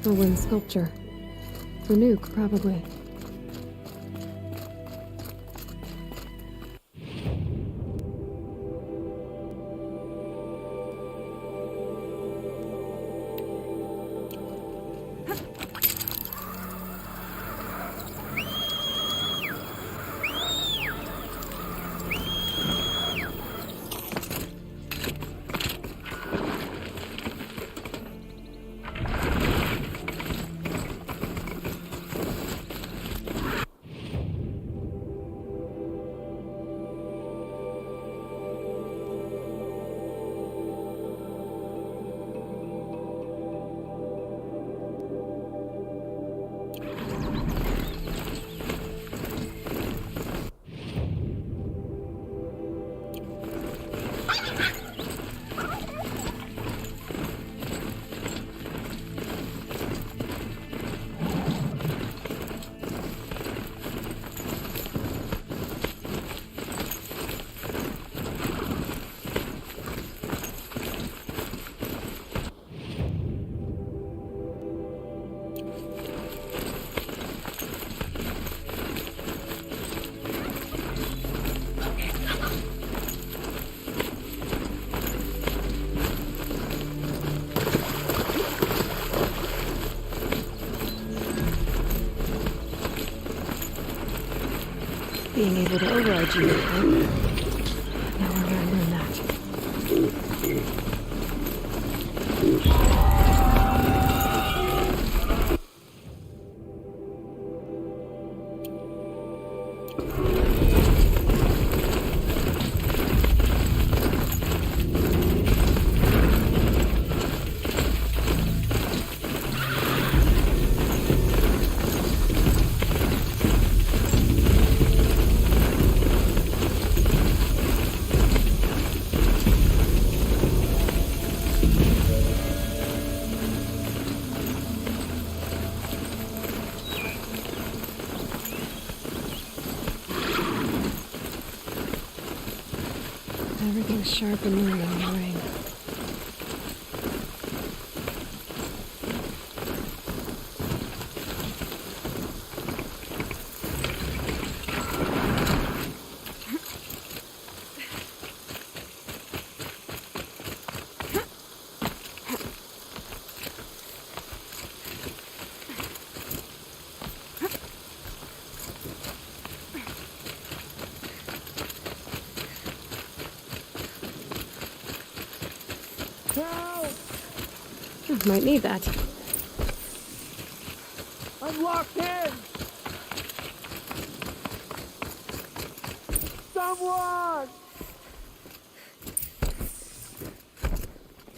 A wind sculpture. For Nuke, probably. Being able to override you, right? No wonder I learned that. Everything's sharp and moving in the ring. Might need that. I'm locked in! Someone!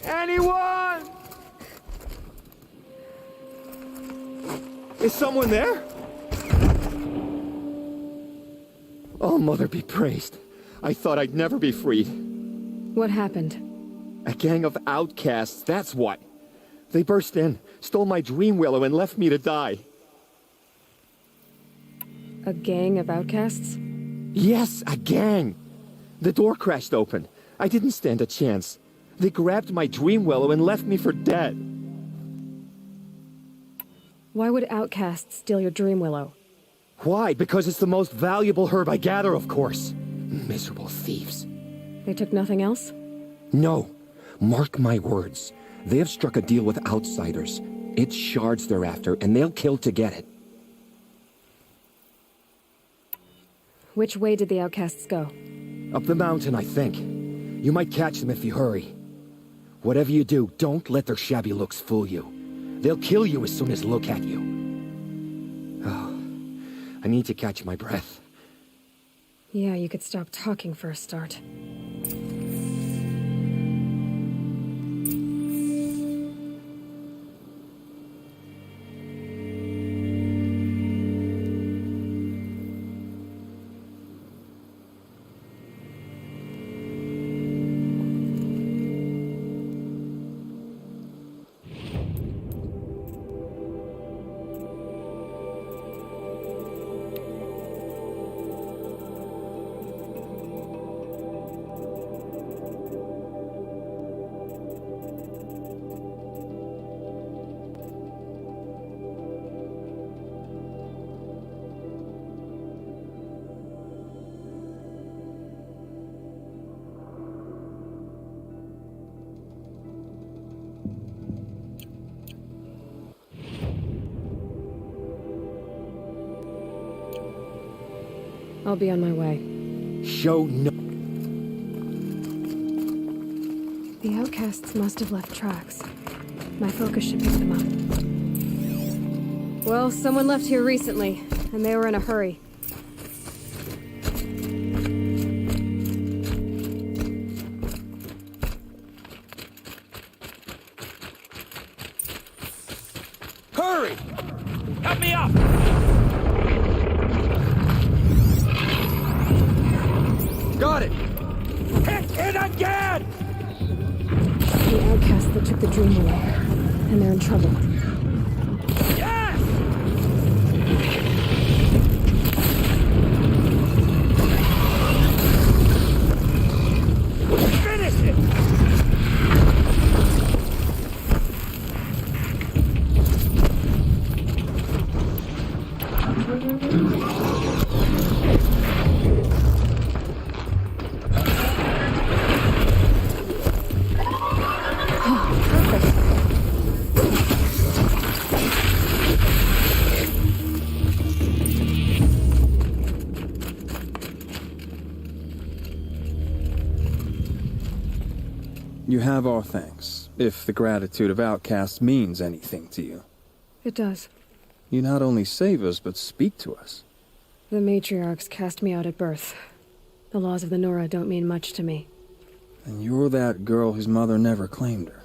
Anyone! Is someone there? Oh, Mother be praised. I thought I'd never be freed. What happened? A gang of outcasts, that's what. They burst in, stole my dream willow, and left me to die. A gang of outcasts? Yes, a gang. The door crashed open. I didn't stand a chance. They grabbed my dream willow and left me for dead. Why would outcasts steal your dream willow? Why? Because it's the most valuable herb I gather, of course. Miserable thieves. They took nothing else? No. Mark my words. They have struck a deal with outsiders. It's shards they're after, and they'll kill to get it. Which way did the outcasts go? Up the mountain, I think. You might catch them if you hurry. Whatever you do, don't let their shabby looks fool you. They'll kill you as soon as look at you. Oh, I need to catch my breath. Yeah, you could stop talking for a start. I'll be on my way. Show no... The outcasts must have left tracks. My focus should pick them up. Well, someone left here recently, and they were in a hurry. Hurry! Help me up! Got it! Hit it again! The outcasts that took the dream willow, and they're in trouble. Yes! Finish it! You have our thanks, if the gratitude of outcasts means anything to you. It does. You not only save us, but speak to us. The matriarchs cast me out at birth. The laws of the Nora don't mean much to me. And you're that girl whose mother never claimed her.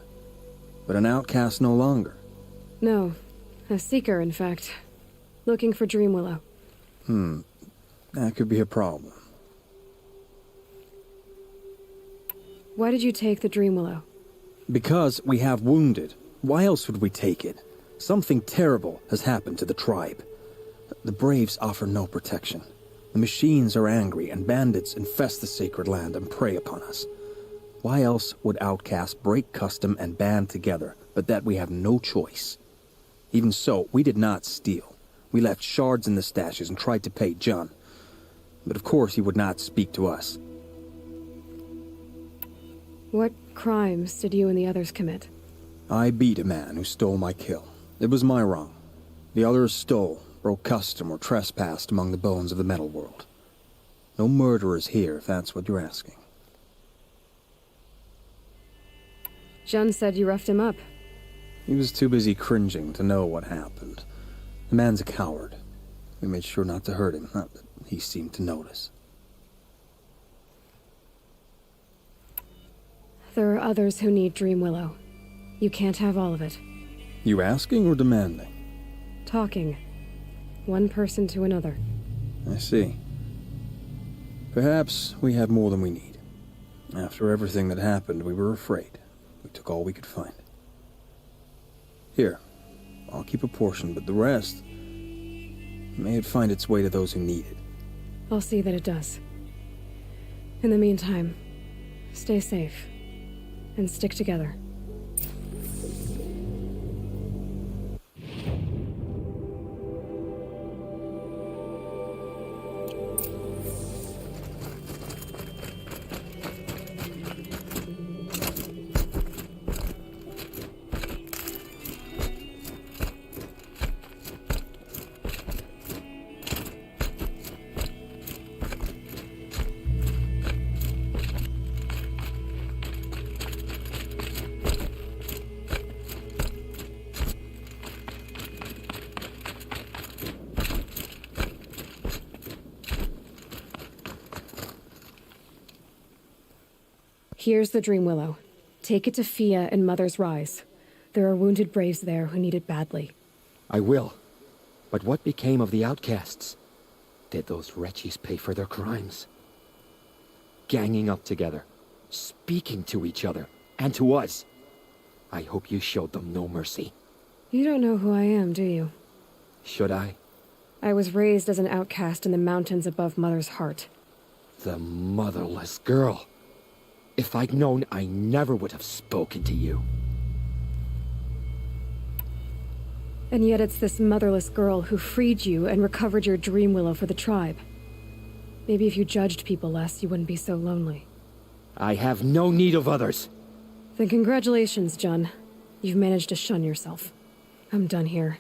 But an outcast no longer. No. A seeker, in fact. Looking for Dream Willow. That could be a problem. Why did you take the Dream Willow? Because we have wounded. Why else would we take it? Something terrible has happened to the tribe. The Braves offer no protection. The machines are angry, and bandits infest the sacred land and prey upon us. Why else would outcasts break custom and band together, but that we have no choice? Even so, we did not steal. We left shards in the stashes and tried to pay John. But of course he would not speak to us. What crimes did you and the others commit? I beat a man who stole my kill. It was my wrong. The others stole, broke custom, or trespassed among the bones of the metal world. No murderers here, if that's what you're asking. Jun said you roughed him up. He was too busy cringing to know what happened. The man's a coward. We made sure not to hurt him, not that he seemed to notice. There are others who need Dreamwillow. You can't have all of it. You asking or demanding? Talking. One person to another. I see. Perhaps we have more than we need. After everything that happened, we were afraid. We took all we could find. Here, I'll keep a portion, but the rest... may it find its way to those who need it. I'll see that it does. In the meantime, stay safe. And stick together. Here's the Dreamwillow. Take it to Fia and Mother's Rise. There are wounded braves there who need it badly. I will. But what became of the outcasts? Did those wretches pay for their crimes? Ganging up together, speaking to each other, and to us. I hope you showed them no mercy. You don't know who I am, do you? Should I? I was raised as an outcast in the mountains above Mother's Heart. The motherless girl. If I'd known, I never would have spoken to you. And yet it's this motherless girl who freed you and recovered your Dreamwillow for the tribe. Maybe if you judged people less, you wouldn't be so lonely. I have no need of others. Then congratulations, Jun. You've managed to shun yourself. I'm done here.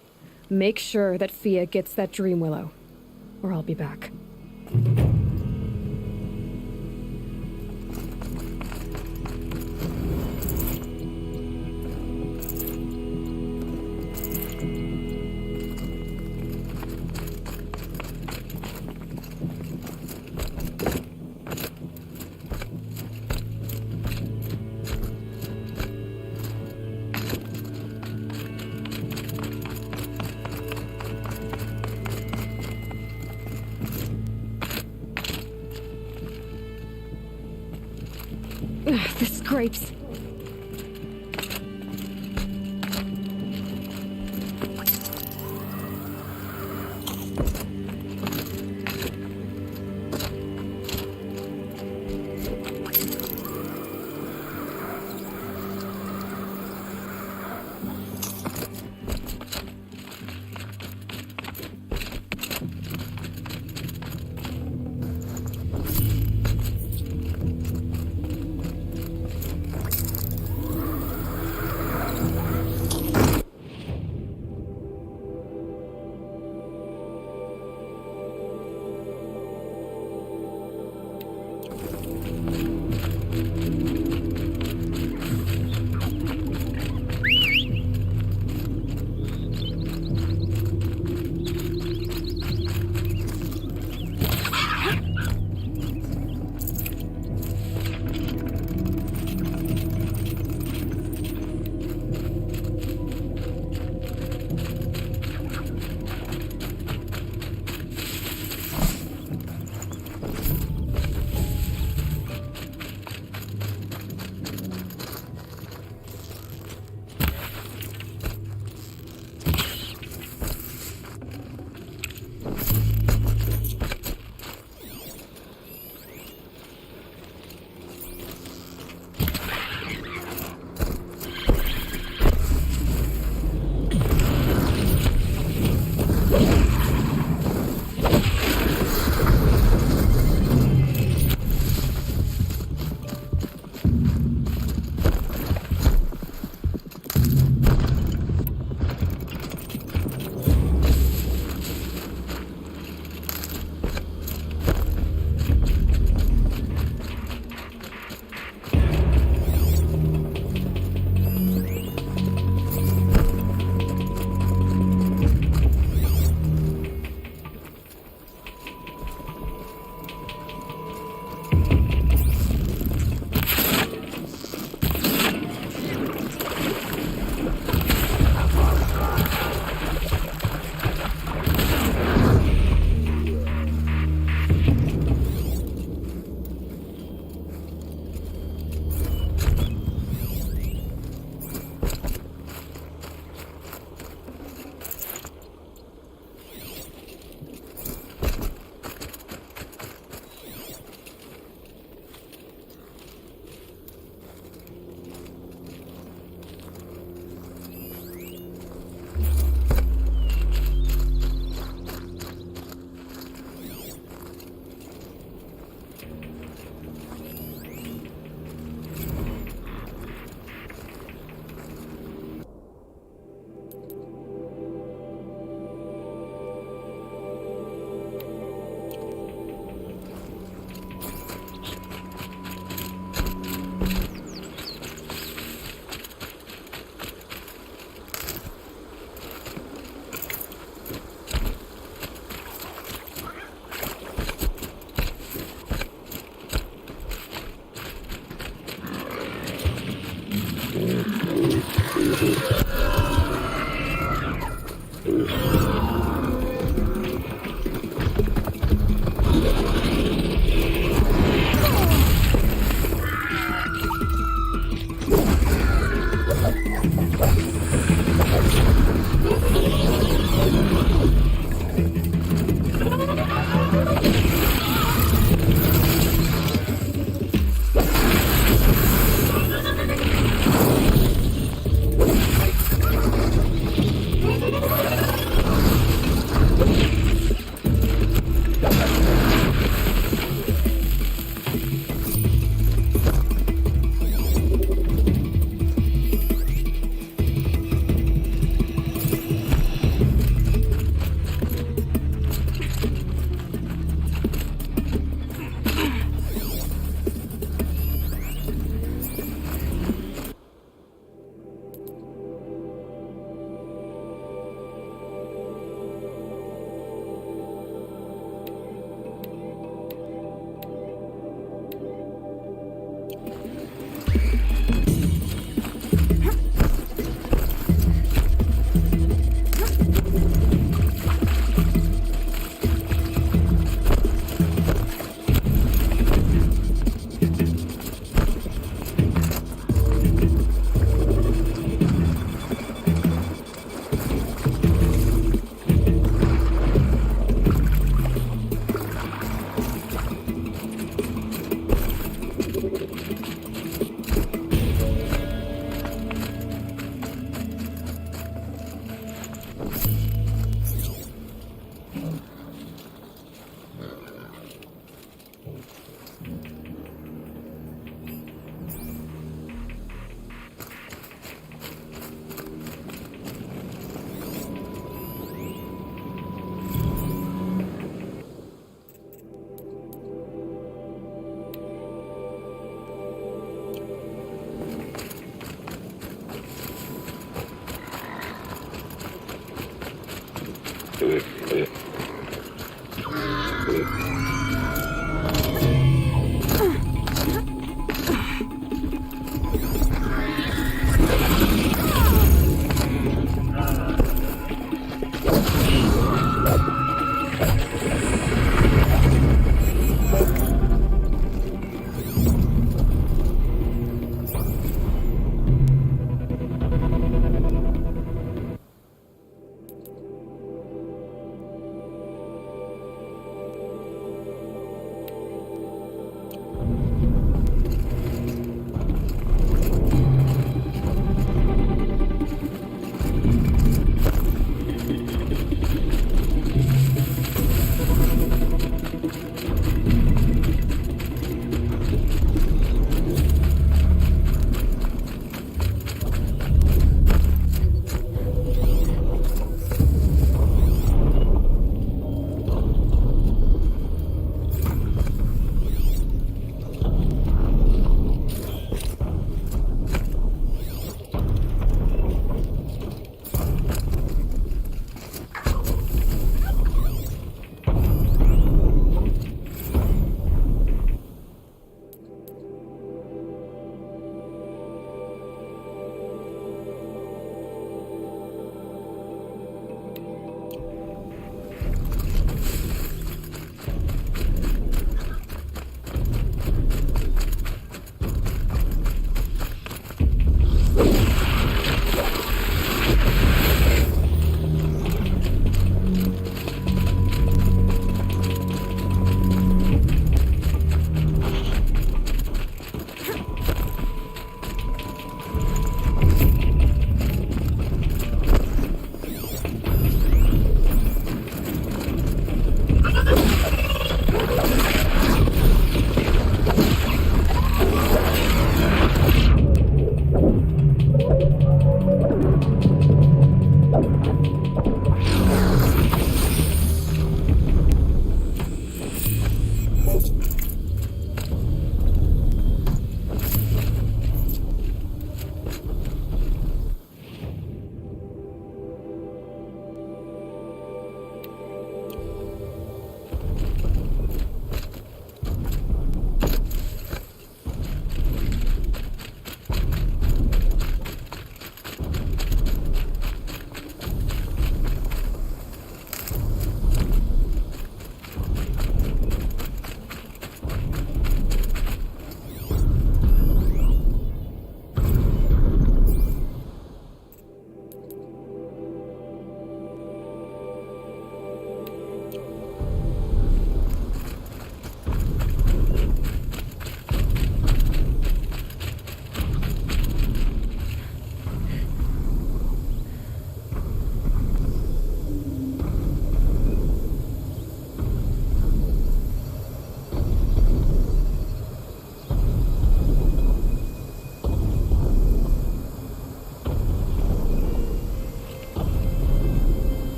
Make sure that Fia gets that Dreamwillow, or I'll be back. The scrapes.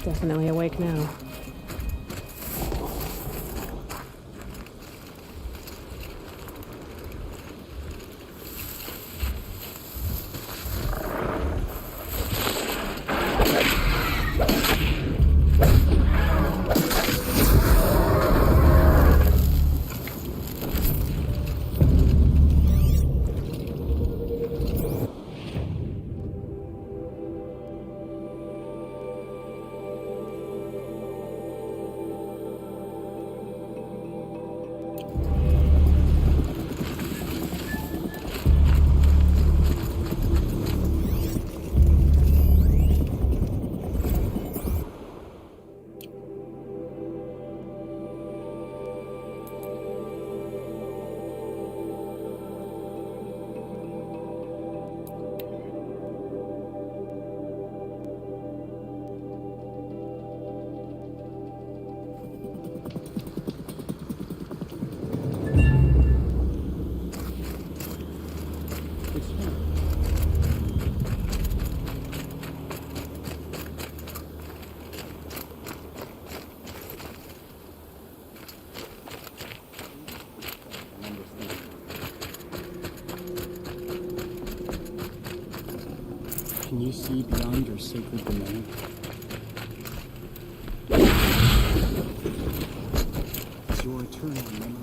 Definitely awake now. Can you see beyond your sacred domain? Is your eternal memory?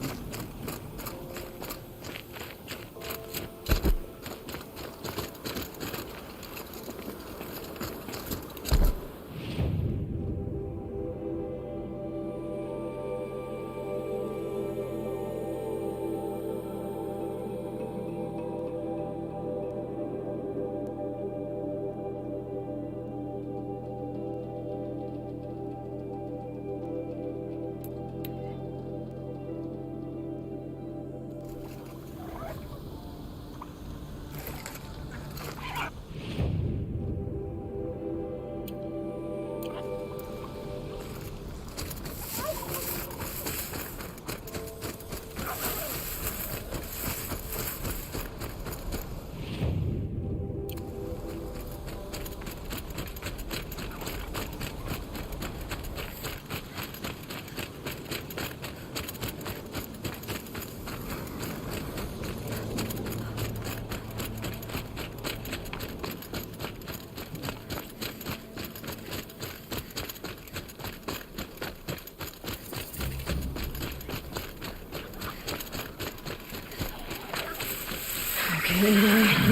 Okay,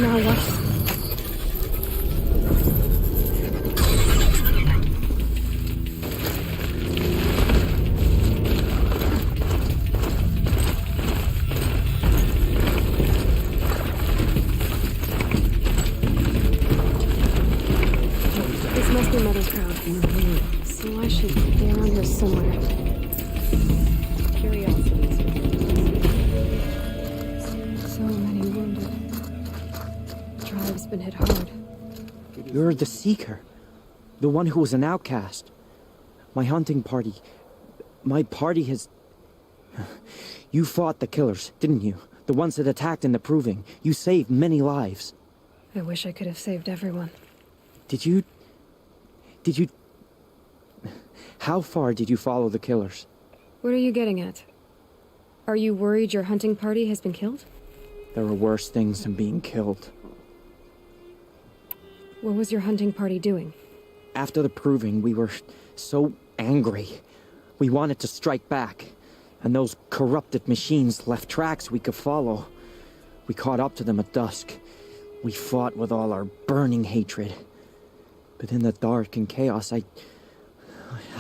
now what? This must be Mother's crowd. So I should be around here somewhere. Curiosity. So many wounded. Tribe's been hit hard. You're the Seeker. The one who was an outcast. My hunting party. My party has... You fought the killers, didn't you? The ones that attacked in the Proving. You saved many lives. I wish I could have saved everyone. Did you... How far did you follow the killers? What are you getting at? Are you worried your hunting party has been killed? There are worse things than being killed. What was your hunting party doing? After the Proving, we were so angry. We wanted to strike back. And those corrupted machines left tracks we could follow. We caught up to them at dusk. We fought with all our burning hatred. But in the dark and chaos, I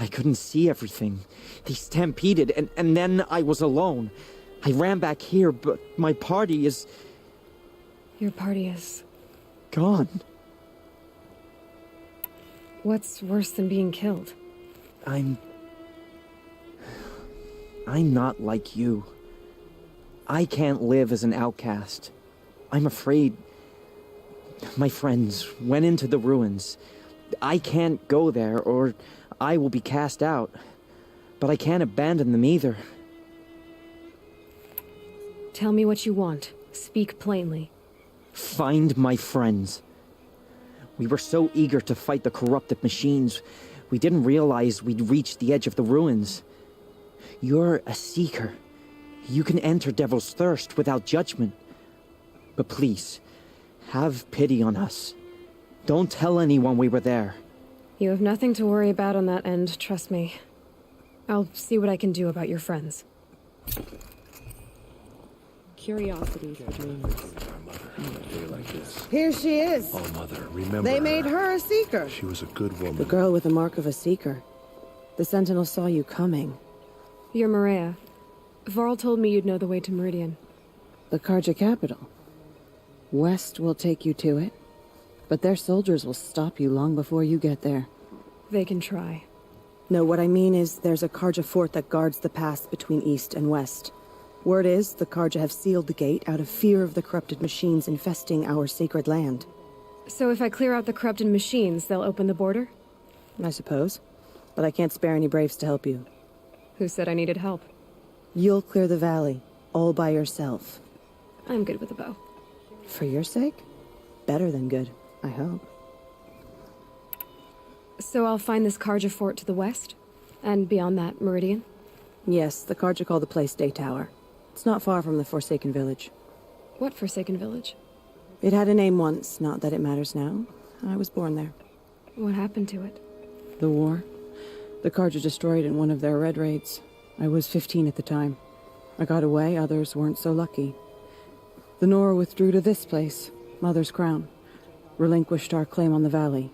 couldn't see everything. They stampeded, and then I was alone. I ran back here, but my party is... Your party is... gone. What's worse than being killed? I'm not like you. I can't live as an outcast. I'm afraid... My friends went into the ruins. I can't go there, or I will be cast out. But I can't abandon them either. Tell me what you want. Speak plainly. Find my friends. We were so eager to fight the corrupted machines. We didn't realize we'd reached the edge of the ruins. You're a seeker. You can enter Devil's Thirst without judgment. But please, have pity on us. Don't tell anyone we were there. You have nothing to worry about on that end, trust me. I'll see what I can do about your friends. Curiosity. Here she is. Oh, Mother, remember They made her. her a seeker. She was a good woman. The girl with the mark of a seeker. The Sentinel saw you coming. You're Maria. Varl told me you'd know the way to Meridian. The Karja capital. West will take you to it, but their soldiers will stop you long before you get there. They can try. No, what I mean is there's a Karja fort that guards the pass between east and west. Word is the Karja have sealed the gate out of fear of the corrupted machines infesting our sacred land. So if I clear out the corrupted machines, they'll open the border? I suppose. But I can't spare any braves to help you. Who said I needed help? You'll clear the valley, all by yourself. I'm good with a bow. For your sake? Better than good, I hope. So I'll find this Karja fort to the west? And beyond that, Meridian? Yes, the Karja call the place Day Tower. It's not far from the Forsaken Village. What Forsaken Village? It had a name once, not that it matters now. I was born there. What happened to it? The war. The Karja destroyed in one of their red raids. I was 15 at the time. I got away, others weren't so lucky. The Nora withdrew to this place, Mother's Crown. Relinquished our claim on the valley.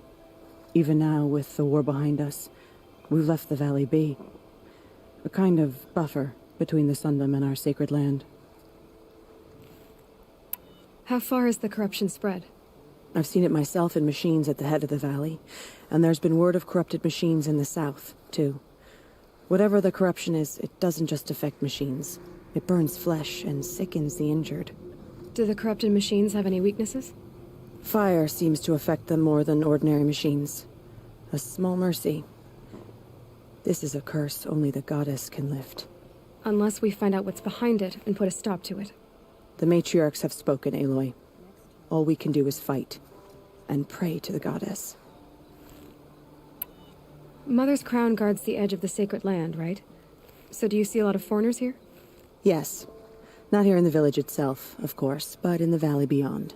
Even now, with the war behind us, we've left the valley be. A kind of buffer between the Sundom and our sacred land. How far has the corruption spread? I've seen it myself in machines at the head of the valley, and there's been word of corrupted machines in the south, too. Whatever the corruption is, it doesn't just affect machines. It burns flesh and sickens the injured. Do the corrupted machines have any weaknesses? Fire seems to affect them more than ordinary machines. A small mercy. This is a curse only the goddess can lift. Unless we find out what's behind it and put a stop to it. The matriarchs have spoken, Aloy. All we can do is fight, and pray to the goddess. Mother's Crown guards the edge of the sacred land, right? So do you see a lot of foreigners here? Yes. Not here in the village itself, of course, but in the valley beyond.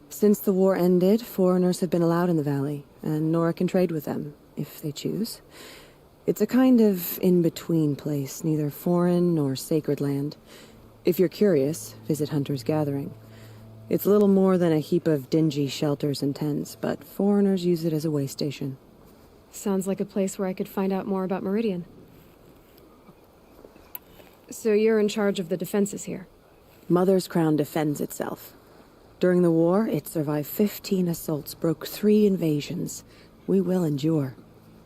Since the war ended, foreigners have been allowed in the valley, and Nora can trade with them, if they choose. It's a kind of in-between place, neither foreign nor sacred land. If you're curious, visit Hunter's Gathering. It's little more than a heap of dingy shelters and tents, but foreigners use it as a way station. Sounds like a place where I could find out more about Meridian. So you're in charge of the defenses here? Mother's Crown defends itself. During the war, it survived 15 assaults, broke 3 invasions. We will endure.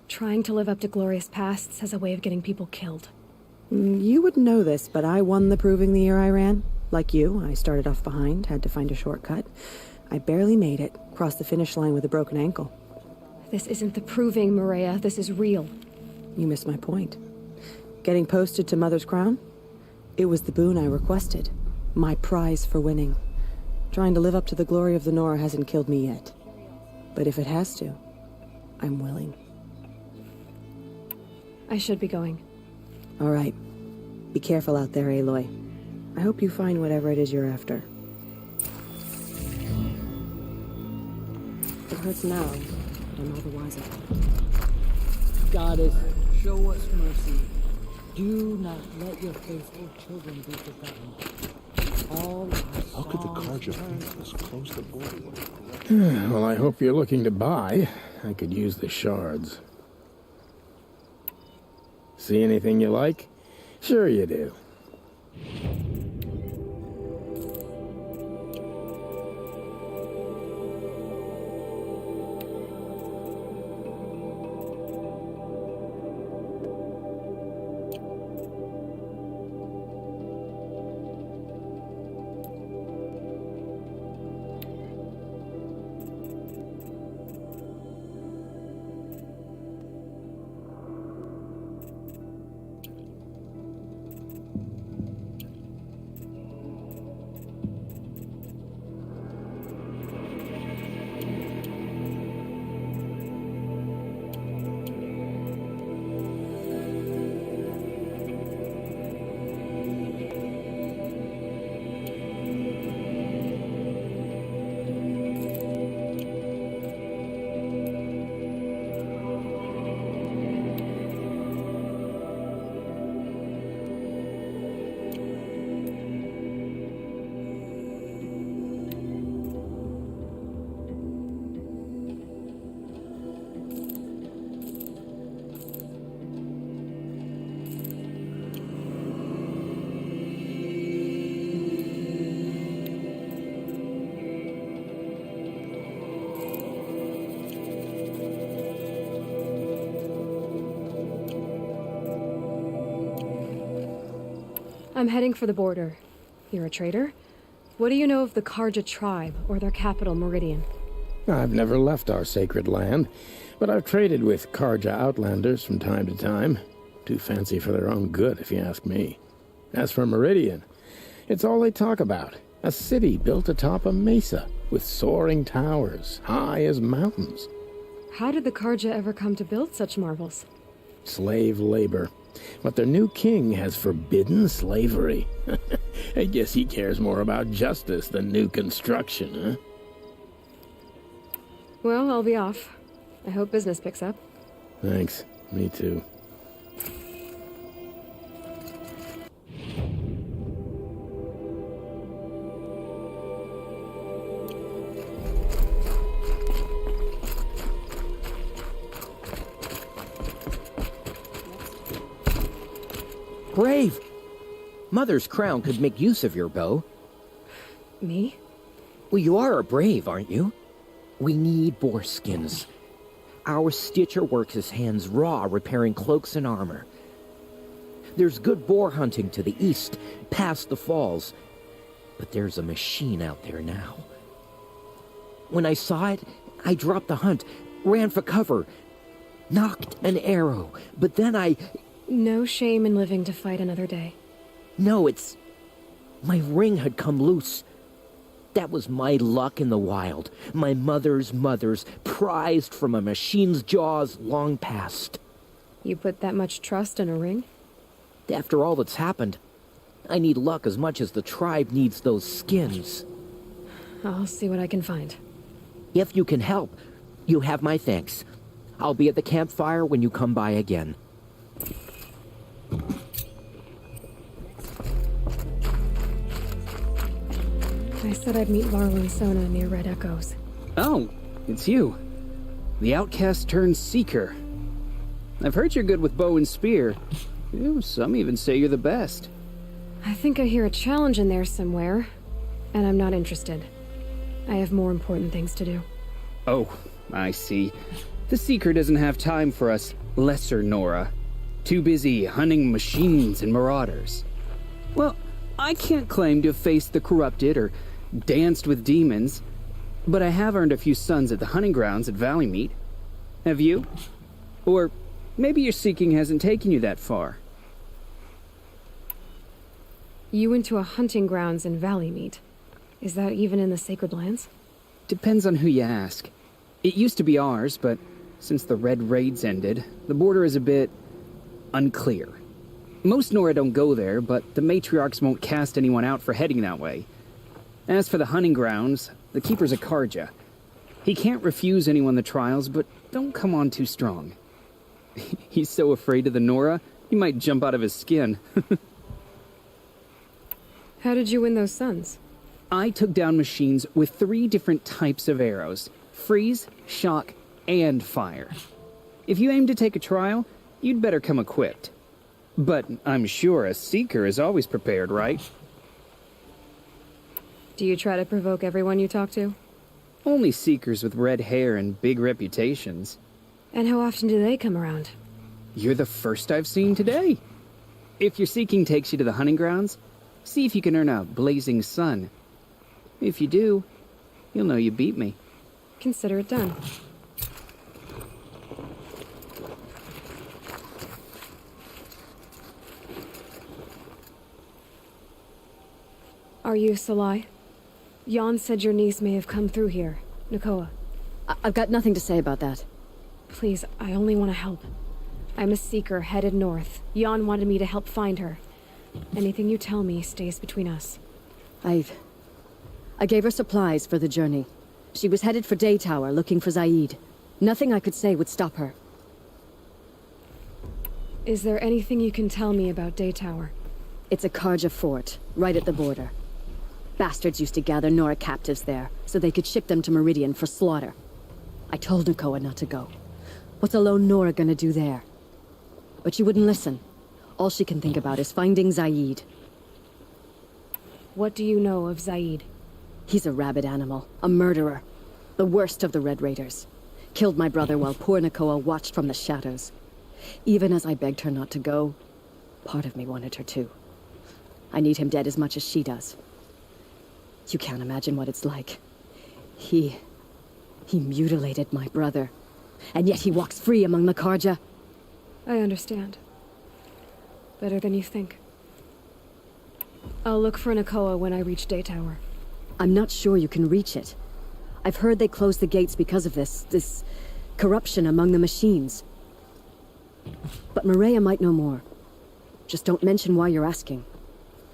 Trying to live up to glorious pasts has a way of getting people killed. You wouldn't know this, but I won the proving the year I ran. Like you, I started off behind, had to find a shortcut. I barely made it, crossed the finish line with a broken ankle. This isn't the proving, Maria. This is real. You missed my point. Getting posted to Mother's Crown? It was the boon I requested. My prize for winning. Trying to live up to the glory of the Nora hasn't killed me yet. But if it has to, I'm willing. I should be going. All right. Be careful out there, Aloy. I hope you find whatever it is you're after. It hurts now, but I'm all the wiser. Goddess, show us mercy. Do not let your faithful children be forgotten. All How could the Karja be this close to border? Well, I hope you're looking to buy. I could use the shards. See anything you like? Sure you do. I'm heading for the border. You're a trader? What do you know of the Karja tribe, or their capital, Meridian? I've never left our sacred land, but I've traded with Karja outlanders from time to time. Too fancy for their own good, if you ask me. As for Meridian, it's all they talk about. A city built atop a mesa, with soaring towers, high as mountains. How did the Karja ever come to build such marvels? Slave labor. But their new king has forbidden slavery. I guess he cares more about justice than new construction, huh? Well, I'll be off. I hope business picks up. Thanks. Me too. Brave! Mother's crown could make use of your bow. Me? Well, you are a brave, aren't you? We need boar skins. Our stitcher works his hands raw repairing cloaks and armor. There's good boar hunting to the east, past the falls. But there's a machine out there now. When I saw it, I dropped the hunt, ran for cover, knocked an arrow, but then I... No shame in living to fight another day. No, it's... My ring had come loose. That was my luck in the wild. My mother's prized from a machine's jaws long past. You put that much trust in a ring? After all that's happened, I need luck as much as the tribe needs those skins. I'll see what I can find. If you can help, you have my thanks. I'll be at the campfire when you come by again. I said I'd meet Varl and Sona near Red Echoes. Oh, it's you. The outcast turned seeker. I've heard you're good with bow and spear. Some even say you're the best. I think I hear a challenge in there somewhere, and I'm not interested. I have more important things to do. Oh, I see. The Seeker doesn't have time for us lesser Nora. Too busy hunting machines and marauders. Well, I can't claim to have faced the corrupted or danced with demons, but I have earned a few sons at the hunting grounds at Valleymeet. Have you? Or maybe your seeking hasn't taken you that far. You went to a hunting grounds in Valleymeet. Is that even in the Sacred Lands? Depends on who you ask. It used to be ours, but since the Red Raids ended, the border is a bit unclear. Most Nora don't go there, but the matriarchs won't cast anyone out for heading that way. As for the hunting grounds, the keeper's a Karja. He can't refuse anyone the trials, but don't come on too strong. He's so afraid of the Nora, he might jump out of his skin. How did you win those sons? I took down machines with 3 different types of arrows: freeze, shock, and fire. If you aim to take a trial, you'd better come equipped. But I'm sure a seeker is always prepared, right? Do you try to provoke everyone you talk to? Only seekers with red hair and big reputations. And how often do they come around? You're the first I've seen today. If your seeking takes you to the hunting grounds, see if you can earn a blazing sun. If you do, you'll know you beat me. Consider it done. Are you Salai? Jan said your niece may have come through here. Nakoa. I've got nothing to say about that. Please, I only want to help. I'm a seeker headed north. Jan wanted me to help find her. Anything you tell me stays between us. I gave her supplies for the journey. She was headed for Daytower looking for Zaid. Nothing I could say would stop her. Is there anything you can tell me about Daytower? It's a Karja fort, right at the border. Bastards used to gather Nora captives there, so they could ship them to Meridian for slaughter. I told Nakoa not to go. What's a lone Nora gonna do there? But she wouldn't listen. All she can think about is finding Zaid. What do you know of Zaid? He's a rabid animal, a murderer. The worst of the Red Raiders. Killed my brother while poor Nakoa watched from the shadows. Even as I begged her not to go, part of me wanted her to. I need him dead as much as she does. You can't imagine what it's like. He mutilated my brother. And yet he walks free among the Karja. I understand. Better than you think. I'll look for Nakoa when I reach Daytower. I'm not sure you can reach it. I've heard they closed the gates because of this corruption among the machines. But Maria might know more. Just don't mention why you're asking.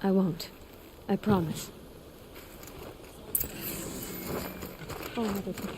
I won't. I promise. Oh, Mother Protector.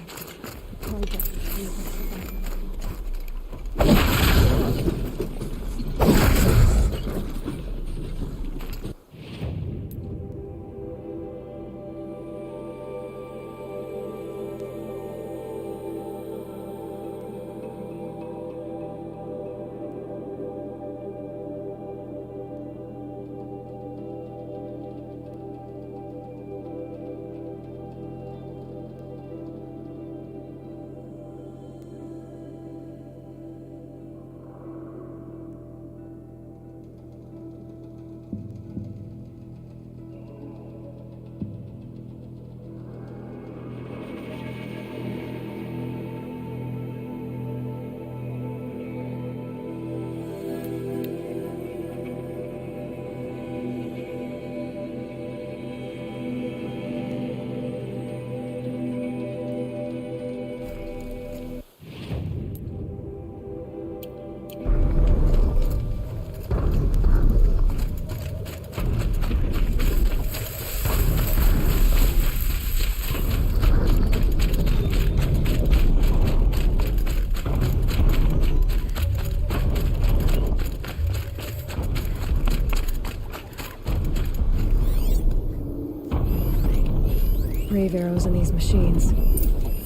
Brave arrows in these machines.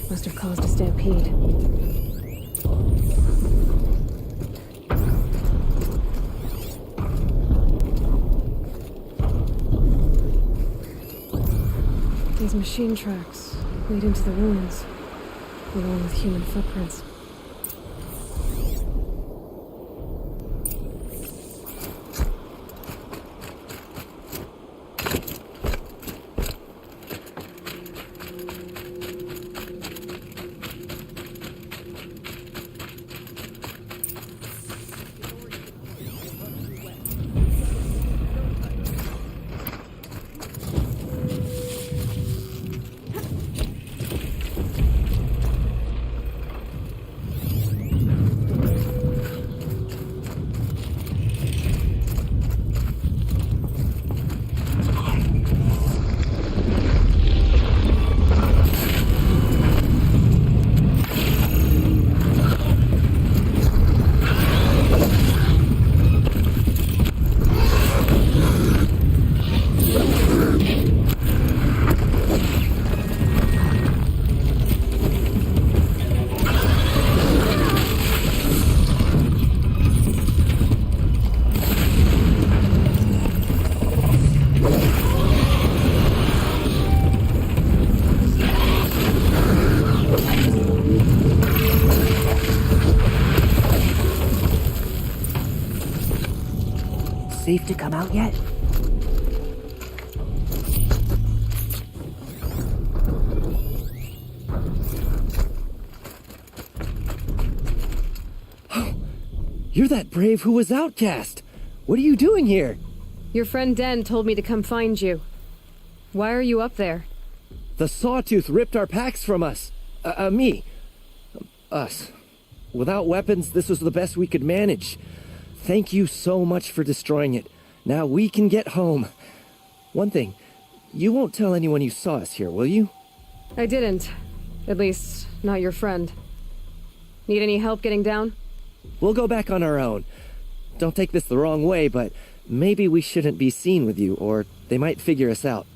Must have caused a stampede. These machine tracks lead into the ruins, along with human footprints. Safe to come out yet? You're that brave who was outcast. What are you doing here? Your friend Den told me to come find you. Why are you up there? The Sawtooth ripped our packs from us. Us. Without weapons, this was the best we could manage. Thank you so much for destroying it. Now we can get home. One thing, you won't tell anyone you saw us here, will you? I didn't. At least, not your friend. Need any help getting down? We'll go back on our own. Don't take this the wrong way, but maybe we shouldn't be seen with you, or they might figure us out.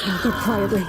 Now go quietly.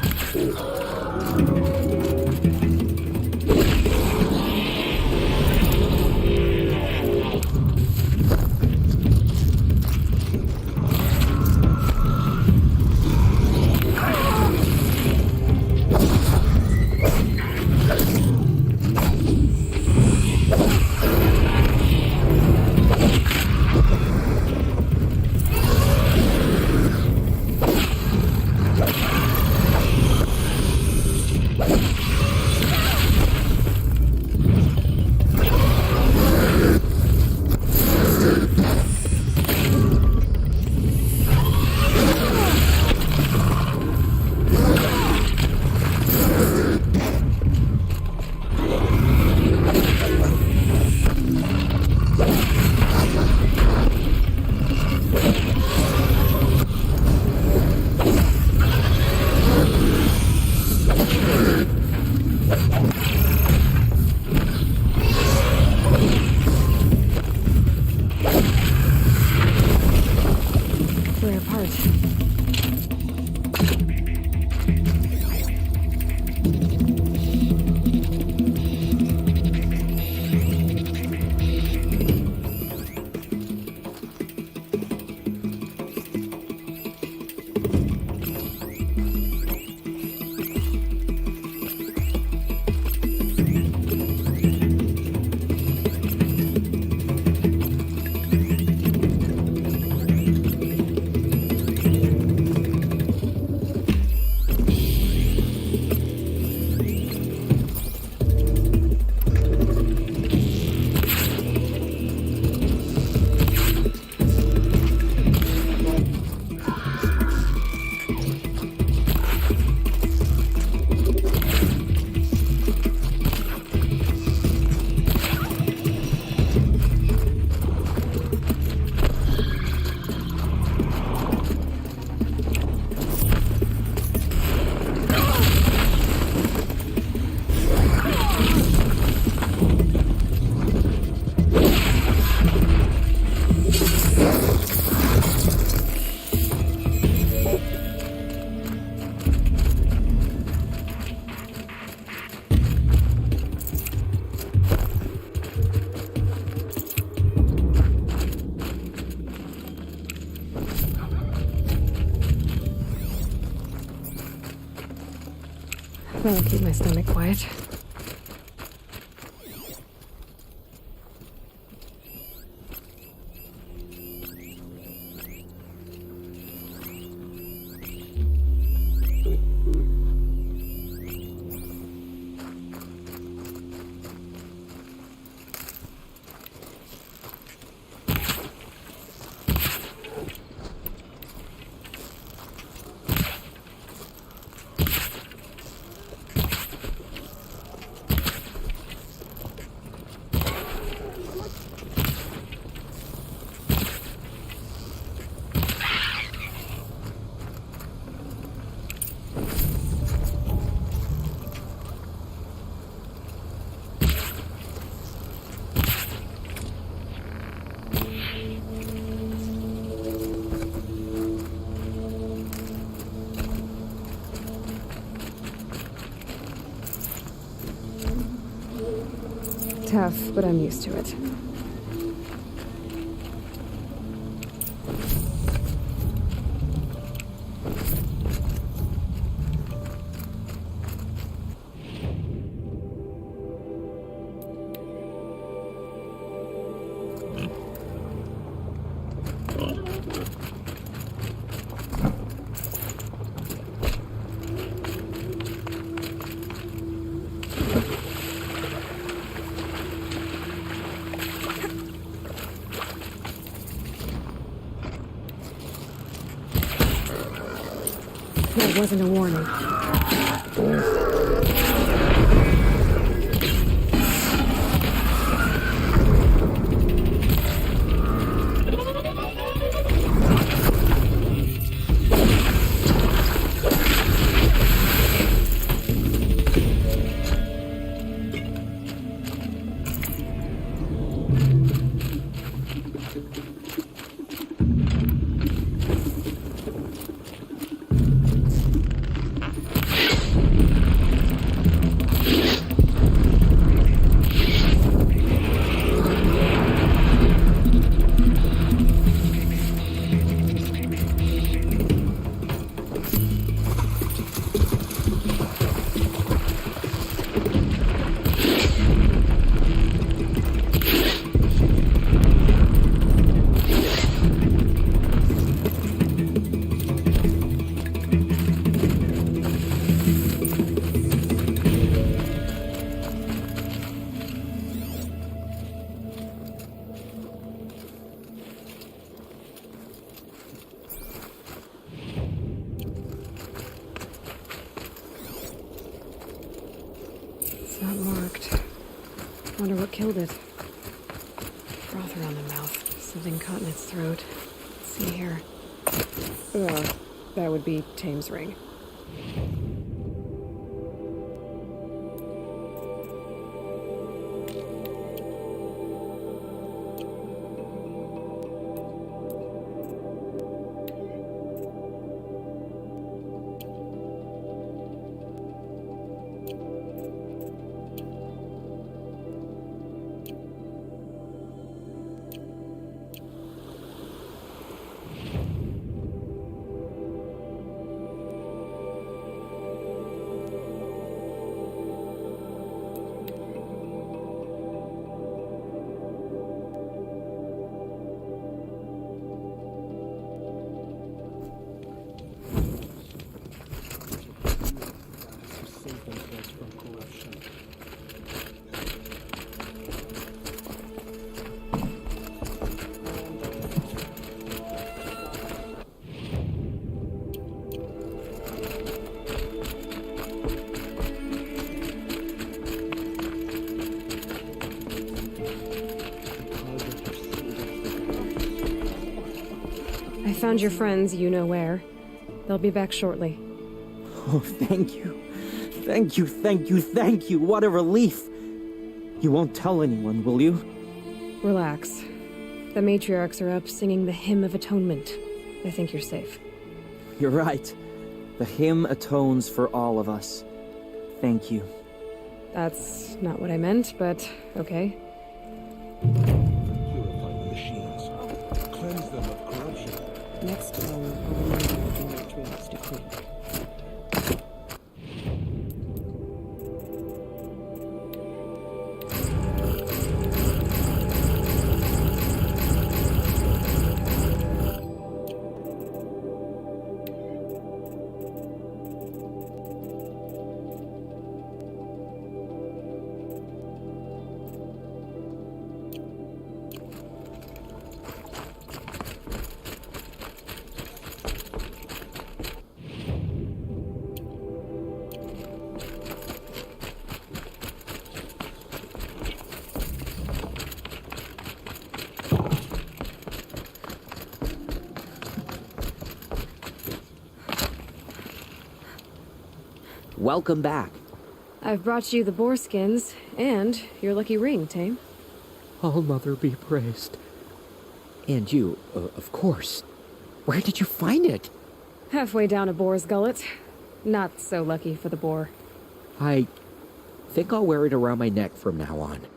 That'll keep my stomach quiet. Tough, but I'm used to it. That wasn't a warning. wonder what killed it. Froth around the mouth, something caught in its throat. Let's see here. That would be Tame's ring. I found your friends, you know where. They'll be back shortly. Oh, thank you. Thank you, thank you, thank you. What a relief. You won't tell anyone, will you? Relax. The matriarchs are up singing the Hymn of Atonement. I think you're safe. You're right. The hymn atones for all of us. Thank you. That's not what I meant, but okay. Purify the machines. Cleanse them of corruption. Next one, I'll remind you of the Matriarch's decree. Welcome back. I've brought you the boar skins and your lucky ring, Tame. All-Mother be praised. And you, of course. Where did you find it? Halfway down a boar's gullet. Not so lucky for the boar. I think I'll wear it around my neck from now on.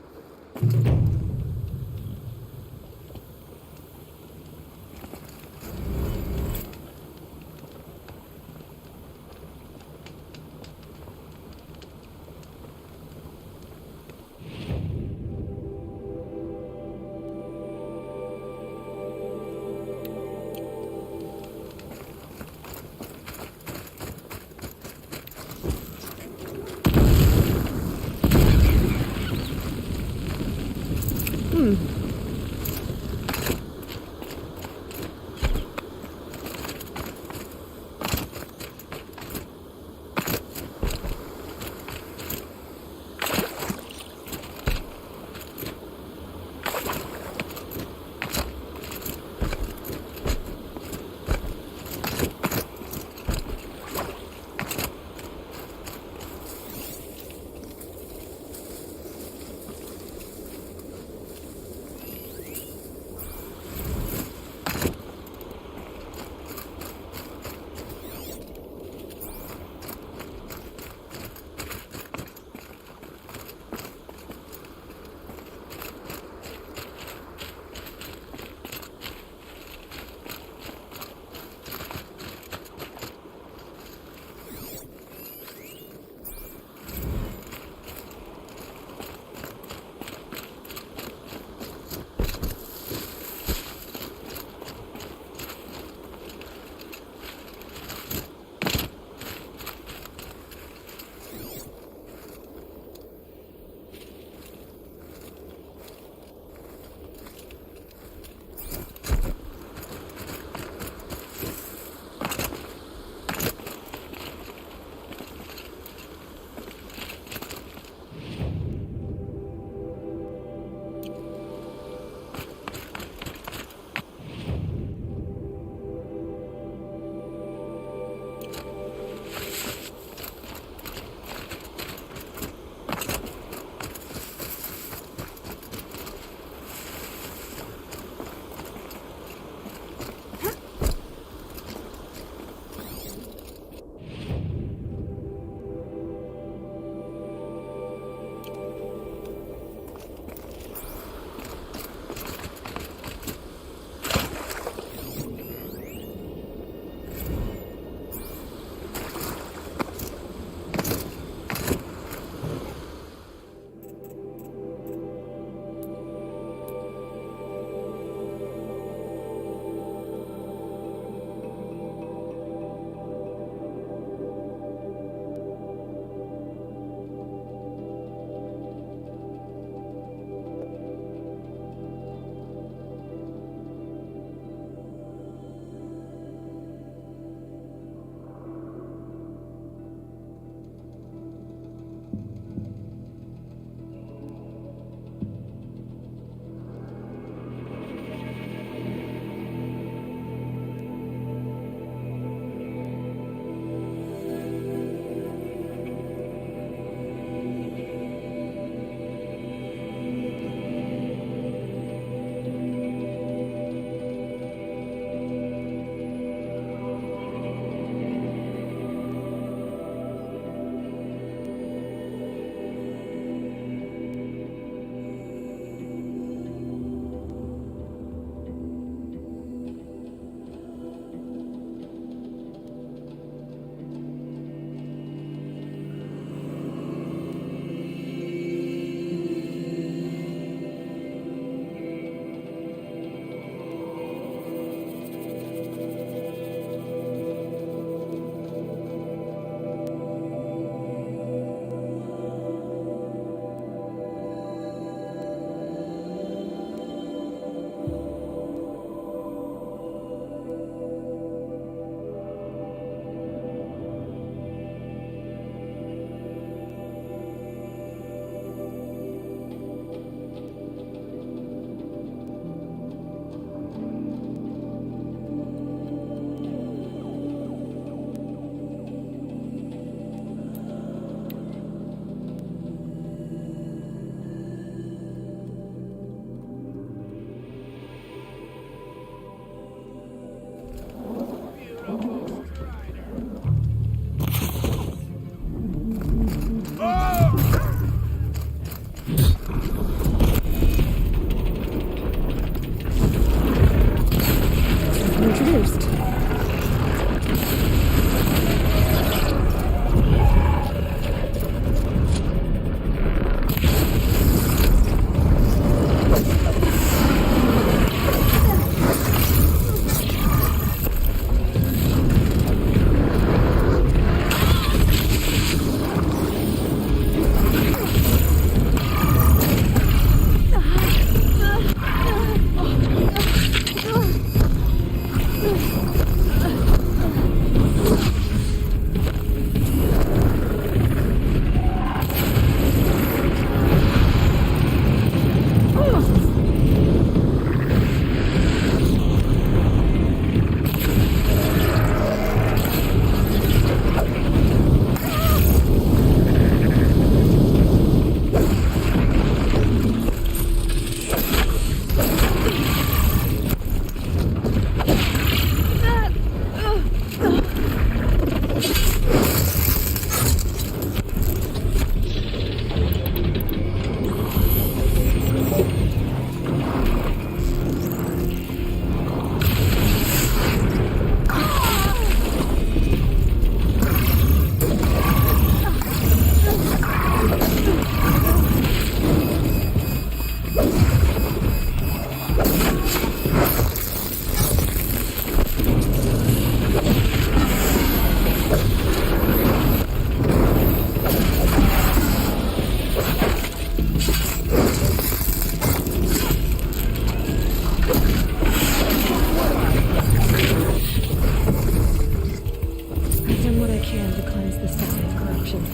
can to cleanse the city of corruption.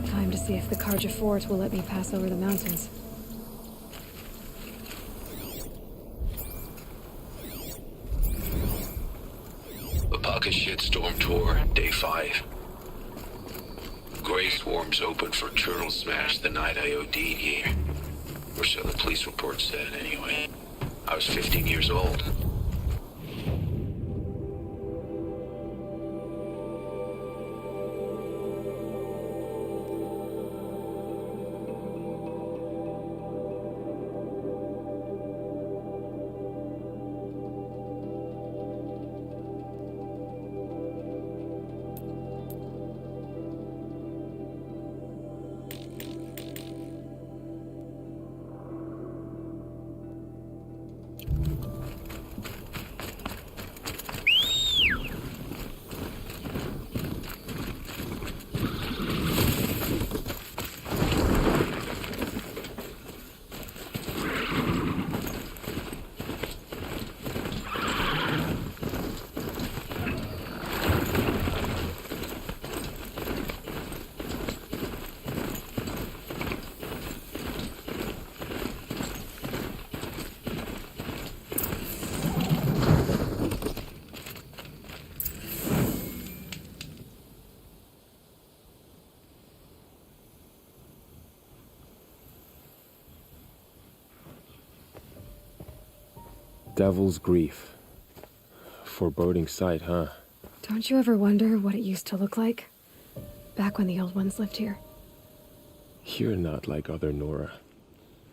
Time to see if the Karja Fort will let me pass over the mountains. Apaka Shitstorm Tour, Day 5. Grey swarms open for Turtle Smash the night I OD'd here. Or so the police report said, anyway. I was 15 years old. Devil's Grief. Foreboding sight, huh? Don't you ever wonder what it used to look like? Back when the old ones lived here. You're not like other Nora.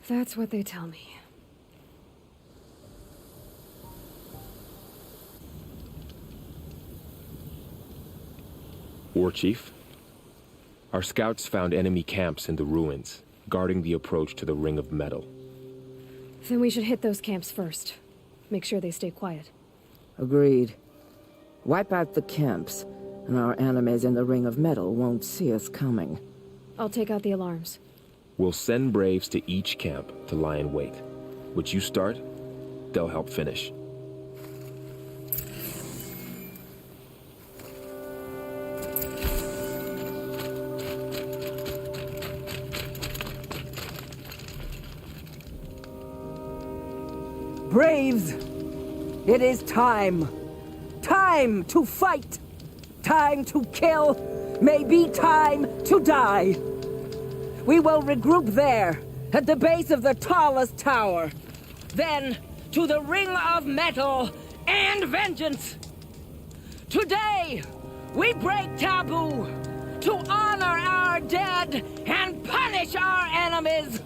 That's what they tell me. War Chief? Our scouts found enemy camps in the ruins, guarding the approach to the Ring of Metal. Then we should hit those camps first. Make sure they stay quiet. Agreed. Wipe out the camps, and our enemies in the Ring of Metal won't see us coming. I'll take out the alarms. We'll send Braves to each camp to lie in wait. Which you start, they'll help finish. Braves! It is time! Time to fight! Time to kill! Maybe time to die! We will regroup there, at the base of the tallest tower. Then, to the Ring of Metal and vengeance! Today, we break taboo to honor our dead and punish our enemies!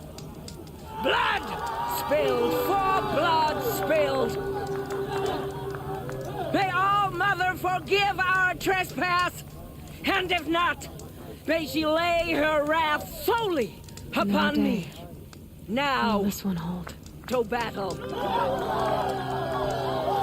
Blood spilled for blood spilled! May All Mother forgive our trespass, and if not, may she lay her wrath solely upon me. Now, this one hold. To battle.